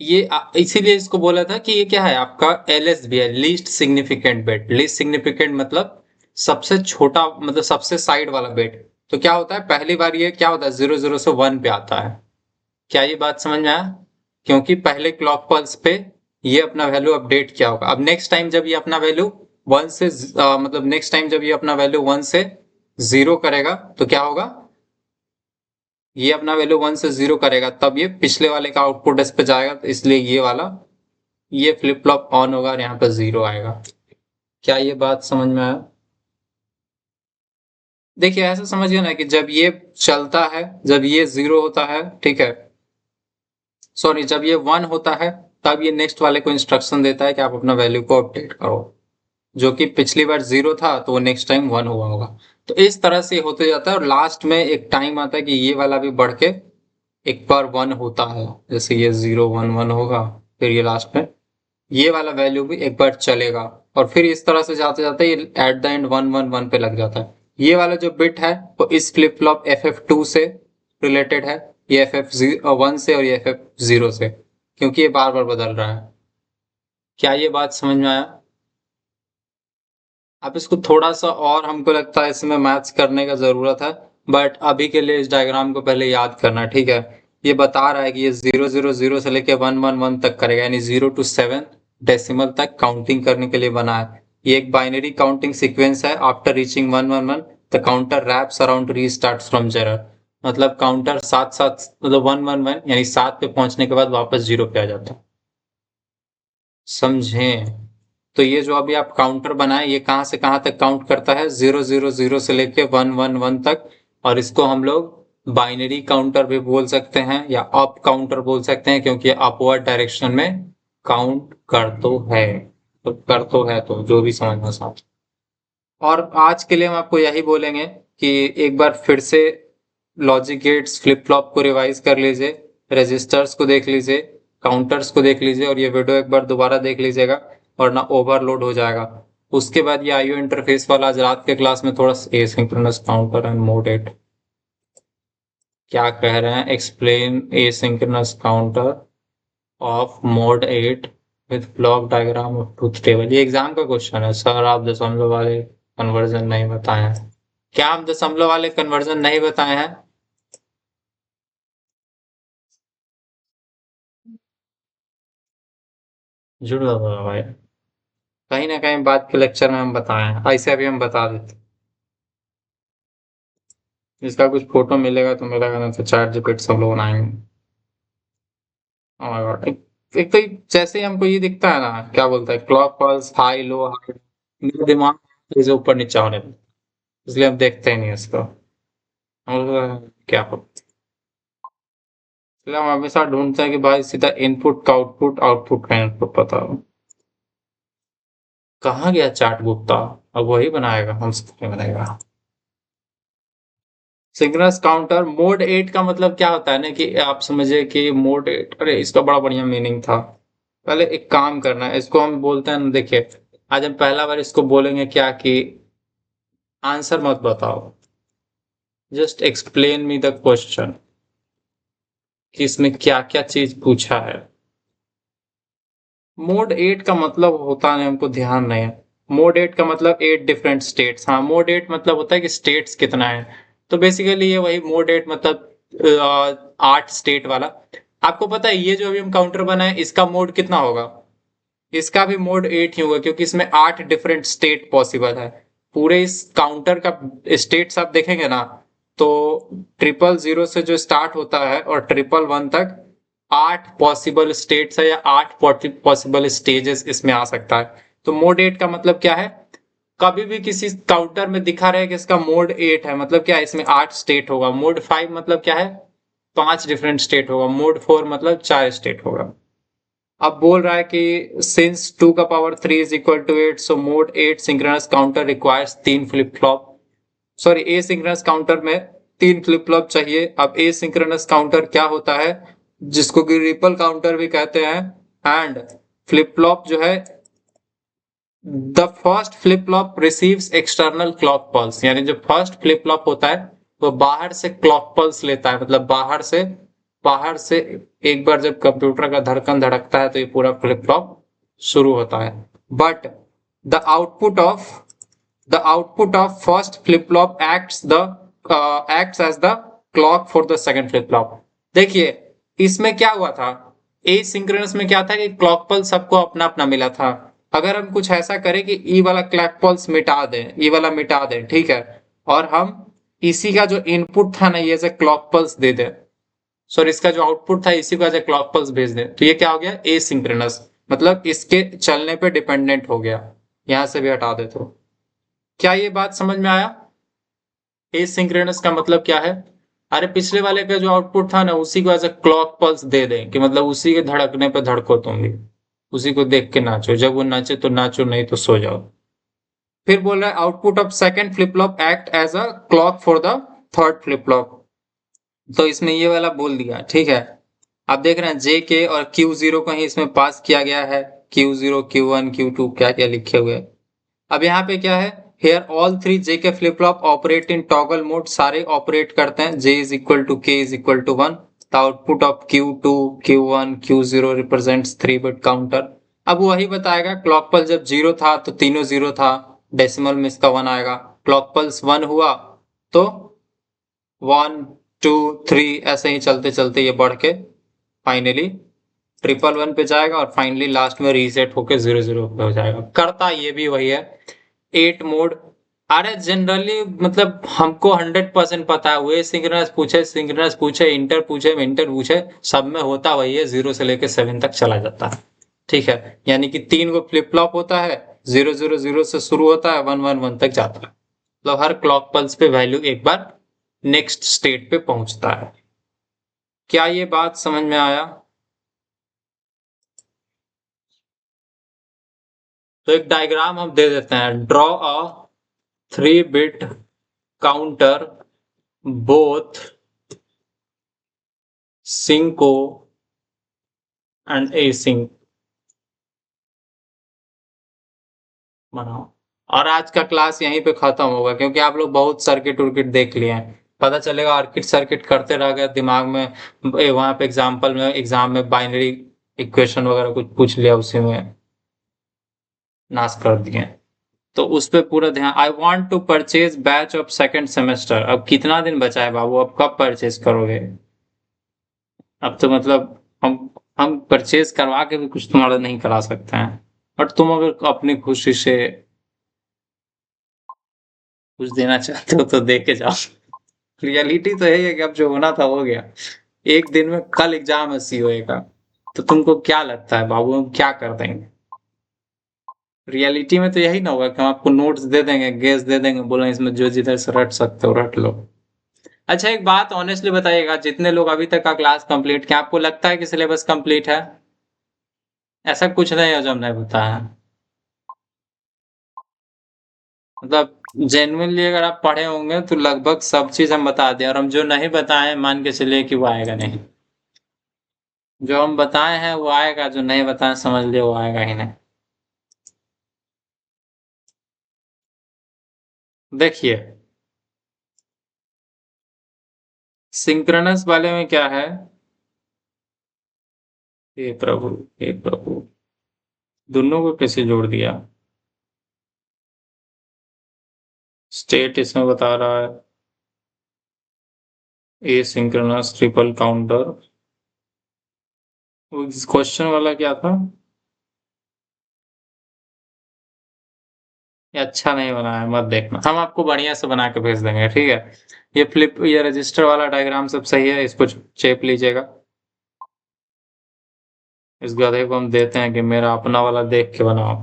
इसीलिए इसको बोला था कि ये क्या है आपका एलएसबी है, least significant bit. Least significant मतलब सबसे छोटा, मतलब सबसे साइड वाला बिट। तो क्या होता है, पहली बार ये क्या होता है 0 से 1 पे आता है। क्या ये बात समझ में आया? क्योंकि पहले क्लॉक पल्स पे ये अपना वैल्यू अपडेट किया होगा। अब नेक्स्ट टाइम जब ये अपना वैल्यू 1 से मतलब नेक्स्ट टाइम जब ये अपना वैल्यू 1 से 0 करेगा तो क्या होगा, ये अपना वैल्यू 1 से 0 करेगा तब ये पिछले वाले का आउटपुट इस पे जाएगा, तो इसलिए ये वाला ये फ्लिप फ्लॉप ऑन होगा और यहाँ पे 0 आएगा। क्या ये बात समझ में आया? देखिए ऐसा समझिए ना कि जब ये चलता है, जब ये 0 होता है, ठीक है, सॉरी जब ये 1 होता है तब ये नेक्स्ट वाले को इंस्ट्रक्शन देता है कि आप अपना वैल्यू को अपडेट करो। जो कि पिछली बार 0 था तो वो नेक्स्ट टाइम 1 हुआ होगा। तो इस तरह से होते जाता है और लास्ट में एक टाइम आता है कि ये वाला भी बढ़ के एक बार 1 होता है। जैसे ये 0 1 1 होगा, फिर ये लास्ट में ये वाला वैल्यू भी एक बार चलेगा और फिर इस तरह से जाते जाते ये एट द एंड 1 1 1 पे लग जाता है। ये वाला जो बिट है वो इस फ्लिप फ्लॉप FF2 से रिलेटेड है, ये FF1 से और ये FF0 से, क्योंकि ये बार बार बदल रहा है। क्या ये बात समझ में आया? अब इसको थोड़ा सा और हमको लगता है इसमें मैथ्स करने का जरूरत है, बट अभी के लिए इस डायग्राम को पहले याद करना, ठीक है। ये बता रहा है कि ये 0 0 0 से लेके 1 1 1 तक करेगा, यानी 0 to 7 डेसिमल तक काउंटिंग करने के लिए बना है। ये एक बाइनरी काउंटिंग सीक्वेंस है। After reaching 1 1 1 the counter wraps around restarts from 0, मतलब काउंटर 7 7 मतलब 1 1 1 यानी 7 पे पहुंचने के बाद वापस 0 पे आ जाता है। समझें? तो ये जो अभी आप काउंटर बनाए ये कहां से कहां तक काउंट करता है, 0 0 0 से लेके 1 1 1 तक। और इसको हम लोग बाइनरी काउंटर भी बोल सकते हैं या अप काउंटर बोल सकते हैं, क्योंकि अपवर्ड डायरेक्शन में काउंट कर तो है, तो कर तो है, तो जो भी समझना साथ। और आज के लिए हम आपको यही बोलेंगे कि एक बार फिर से लॉजिक गेट्स फ्लिप फ्लॉप को रिवाइज कर लीजिए, रजिस्टर्स को देख लीजिए, काउंटर्स को देख लीजिए और ये वीडियो एक बार दोबारा देख लीजिएगा, वरना ओवरलोड हो जाएगा। उसके बाद ये आईओ इंटरफेस वाला आज रात के क्लास में थोड़ा एसिंक्रोनस काउंटर एंड मोड 8, क्या कह रहे हैं, explain asynchronous counter of mode 8 with block diagram of truth table. ये एग्जाम का क्वेश्चन है सर, आप दशमलव वाले कन्वर्जन नहीं बताए हैं। क्या आप दशमलव वाले कन्वर्जन नहीं बताए हैं? जुड़ होगा भाई, कहीं ना कहीं बाद के लेक्चर में हम बताए हैं, ऐसे अभी हम बता देते। इसका कुछ फोटो मिलेगा तो मिलेगा, नहीं तो चैट जीपीटी सब लोग बनाएंगे। ओह माय गॉड, एक तो जैसे ही हमको ये दिखता है ना, क्या बोलता है, clock pulse high low high, मेरे दिमाग में से ऊपर नीचे होने लगता है। इसलिए हम देखते ही नहीं इसको, हम लोग क्या पता। इसलिए हम हमेशा ढूंढते हैं कि भाई सीधा इनपुट का आउटपुट, आउटपुट का इनपुट पता हो। कहाँ गया चार्ट गुप्ता? अब वही बनाएगा, हमसे नहीं बनाएगा। सिंक्रोनस काउंटर मोड 8 का मतलब क्या होता है ना, कि आप समझिए कि मोड 8, अरे इसका बड़ा बढ़िया मीनिंग था। पहले एक काम करना है, इसको हम बोलते हैं ना, देखिए आज हम पहला बार इसको बोलेंगे क्या कि आंसर मत बताओ, just explain me the question, कि इसमें क्या क्या चीज पूछा है। मोड 8 का मतलब होता है, हमको ध्यान नहीं है। मोड 8 का मतलब 8 डिफरेंट स्टेट्स। हाँ, मोड 8 मतलब होता है कि स्टेट्स कितना है। तो बेसिकली ये वही मोड 8 मतलब 8 स्टेट वाला। आपको पता है ये जो अभी हम काउंटर बनाए इसका मोड कितना होगा? इसका भी मोड 8 ही होगा, क्योंकि इसमें 8 डिफरेंट स्टेट पॉसिबल है। पूरे इस काउंटर का स्टेट्स आप देखेंगे ना, तो 000 से जो स्टार्ट होता है और 111 तक 8 पॉसिबल स्टेट्स है या 8 पॉसिबल स्टेजेस इसमें आ सकता है। तो मोड 8 का मतलब क्या है, कभी भी किसी काउंटर में दिखा रहे कि इसका मोड 8 है, मतलब क्या है, इसमें 8 स्टेट होगा। मोड 5 मतलब क्या है, 5 डिफरेंट स्टेट होगा। मोड 4 मतलब 4 स्टेट होगा। अब बोल रहा है कि सिंस 2 का power 3 is equal to 8, so mod 8 synchronous counter requires 3 flip flop, sorry asynchronous counter में 3 फ्लिप फ्लॉप चाहिए। अब ए सिंक्रोनस काउंटर क्या होता है, जिसको कि रिपल काउंटर भी कहते हैं, एंड फ्लिप फ्लॉप जो है the first flip flop receives external clock pulse, यानी जो फर्स्ट फ्लिप फ्लॉप होता है वो बाहर से क्लॉक पल्स लेता है, मतलब बाहर से एक बार जब कंप्यूटर का धड़कन धड़कता है तो ये पूरा फ्लिप फ्लॉप शुरू होता है। But the output of first flip flop acts as the clock for the second flip flop। देखिए इसमें क्या हुआ था, ए सिंक्रोनस में क्या था कि क्लॉक पल्स सबको अपना अपना मिला था। अगर हम कुछ ऐसा करें कि ई वाला क्लॉक पल्स मिटा दें, ई वाला मिटा दें, ठीक है, और हम इसी का जो इनपुट था ना ये ऐसे क्लॉक पल्स दे दें, सॉरी इसका जो आउटपुट था इसी को एज ए क्लॉक पल्स भेज दें, तो ये क्या हो गया, ए सिंक्रोनस, मतलब इसके चलने पे डिपेंडेंट हो गया। यहां से भी हटा दे तो क्या ये बात समझ में आया, ए सिंक्रोनस का मतलब क्या है। अरे पिछले वाले का जो आउटपुट था ना उसी को एज ए क्लॉक पल्स दे दें, कि मतलब उसी के धड़कने पे धड़को तुम भी, उसी को देख के नाचो, जब वो नाचे तो नाचो, नहीं तो सो जाओ। फिर बोल रहा है output of second flip flop act as a clock for the third flip flop, तो इसमें ये वाला बोल दिया, ठीक है। आप देख रहे हैं जे के और Q0 को ही इसमें पास किया गया है, Q0 Q1 Q2 क्या क्या लिखे हुए। अब यहाँ पे क्या है, hair all 3 J K flip flop operate in toggle mode, सारे ऑपरेट करते हैं, J is equal to K is equal to 1। The output of Q2 Q1 Q0 represents 3 bit counter. अब वही बताएगा क्लॉक पल्स जब 0 था तो तीनों 0 था, डेसिमल में इसका 1 आएगा। क्लॉक पल्स 1 हुआ तो 1 2 3 ऐसे ही चलते चलते ये बढ़ के फाइनली 111 पे जाएगा और फाइनली लास्ट में रीसेट होके 00 पे हो जाएगा। करता ये भी वही है। 8 मोड, अरे जनरली मतलब हमको 100% पता है, वो सिंक्रोनस पूछे इंटर पूछे सब में होता वही है, 0 से लेके 7 तक चला जाता है, ठीक है। यानी कि 3 गो फ्लिप फ्लॉप होता है, 000 से शुरू होता है, 111 तक जाता है, मतलब हर क्लॉक पल्स पे वैल्यू एक बार नेक्स्ट स्टेट पे पहुंचता है। क्या ये बात समझ में आया। तो एक डायग्राम हम दे देते हैं, draw a 3 bit counter both synchro and async बनाओ। और आज का क्लास यहीं पे खत्म होगा, क्योंकि आप लोग बहुत सर्किट उर्किट देख लिए हैं, पता चलेगा आर्किट सर्किट करते रह गए दिमाग में, वहां पे एग्जाम में बाइनरी इक्वेशन वगैरह कुछ पूछ लिया, उसी में नाश कर दिए। तो उस पे पूरा ध्यान। I want to purchase batch of second semester. अब कितना दिन बचा है बाबू, अब कब परचेज करोगे। अब तो मतलब हम परचेज करवा के भी कुछ तुम्हारा नहीं करा सकते हैं, बट तुम अगर अपनी खुशी से कुछ देना चाहते हो तो दे के जाओ। रियलिटी तो यही है कि अब जो होना था हो गया। एक दिन में कल एग्जाम है सीओए का, तो तुमको क्या लगता है बाबू हम क्या कर देंगे। रियलिटी में तो यही ना होगा कि हम आपको नोट्स दे देंगे, गेस दे देंगे, बोलेंगे इसमें जो जिधर से रट सकते हो रट लो। अच्छा एक बात ऑनेस्टली बताइएगा, जितने लोग अभी तक का क्लास कंप्लीट, क्या आपको लगता है कि सिलेबस कंप्लीट है। ऐसा कुछ नहीं है जो हमने बताया, मतलब जेन्युइनली अगर आप पढ़े होंगे तो लगभग सब चीज हम बता दें, और हम जो नहीं बताए मान के चलिए कि वो आएगा नहीं। जो हम बताए हैं वो आएगा, जो नहीं बताए समझ लिए वो आएगा ही नहीं। देखिए सिंक्रोनस वाले में क्या है, हे प्रभु हे प्रभु, दोनों को कैसे जोड़ दिया। स्टेट इसमें बता रहा है a synchronous triple counter. Question वाला क्या था, ये अच्छा नहीं बना है, मत देखना, हम आपको बढ़िया से बना के भेज देंगे, ठीक है। ये रजिस्टर वाला डायग्राम सब सही है, इसको चेप लीजिएगा। इस गधे को हम देते हैं कि मेरा अपना वाला देख के बनाओ।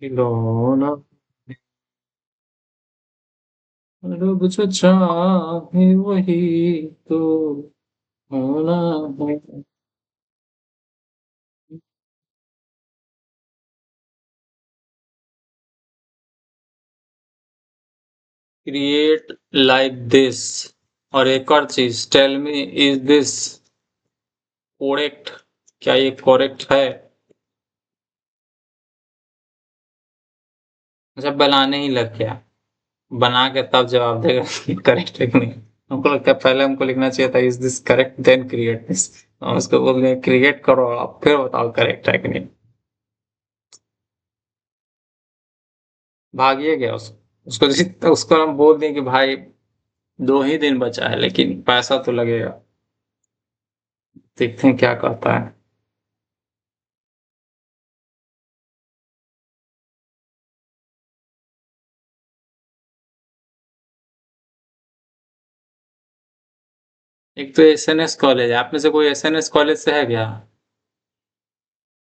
खिलौना रब जो चाहे वही तो होना है। Create like this. और एक और चीज, tell me is this correct? क्या ये करेक्ट है? अच्छा, बनाने ही लग गया, बना के तब जवाब देगा कि करेक्ट है कि नहीं। हमको लगता है पहले हमको लिखना चाहिए था is this correct then create this. हम उसको बोल रहे क्रिएट करो आप फिर बताओ करेक्ट है कि नहीं। भागिए गया उसको उसको हम बोल दें कि भाई 2 ही दिन बचा है लेकिन पैसा तो लगेगा। देखते हैं क्या कहता है। एक तो एसएनएस कॉलेज है, आप में से कोई एसएनएस कॉलेज से है क्या?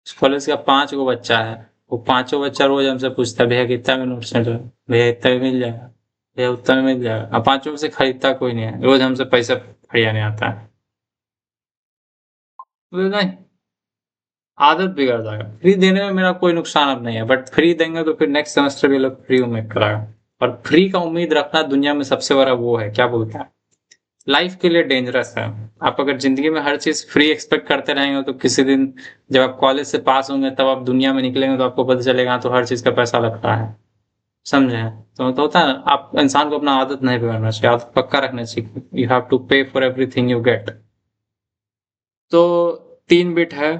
उस कॉलेज का 5 गो बच्चा है, वो 5 बच्चा रोज हमसे पूछता है भैया कितना में नोट सेंटर, भैया इतना में मिल जाएगा, भैया उतना में मिल जाएगा। अब 5 में से खरीदता कोई नहीं है, रोज हमसे पैसा फरियाने आता है। बोले, नहीं, आदत बिगड़ जाएगा। फ्री देने में मेरा कोई नुकसान अब नहीं है, बट फ्री देंगे तो फिर नेक्स्ट सेमेस्टर भी लोग फ्री में कराएगा। और फ्री का उम्मीद रखना दुनिया में सबसे बड़ा वो है, क्या बोलते हैं, लाइफ के लिए डेंजरस है। आप अगर जिंदगी में हर चीज फ्री एक्सपेक्ट करते रहेंगे तो किसी दिन जब आप कॉलेज से पास होंगे तब आप दुनिया में निकलेंगे तो आपको पता चलेगा तो हर चीज का पैसा लगता है। समझे? तो होता है ना, आप इंसान को अपना आदत नहीं बिगाड़ना चाहिए, आदत पक्का रखना चाहिए। यू हैव टू पे फॉर एवरीथिंग यू गेट। तो 3 बिट है।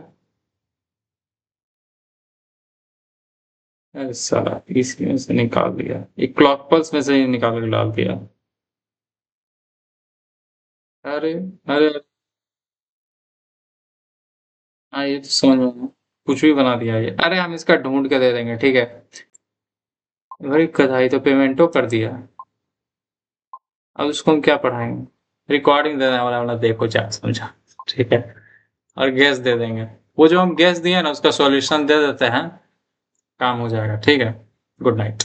अरे साला, इसमें से निकाल दिया, एक क्लॉक पल्स में से ही निकाल के डाल दिया। अरे अरे, हाँ ये तो समझ में आया। कुछ भी बना दिया ये। अरे हम इसका ढूंढ के दे देंगे, ठीक है। भाई कढ़ाई तो पेमेंटो कर दिया, अब उसको हम क्या पढ़ाएंगे? रिकॉर्डिंग दे देने वाला देखो क्या समझा, ठीक है। और गैस दे देंगे, वो जो हम गैस दिए ना उसका सॉल्यूशन दे देते हैं, काम हो जाएगा, ठीक है। Good night.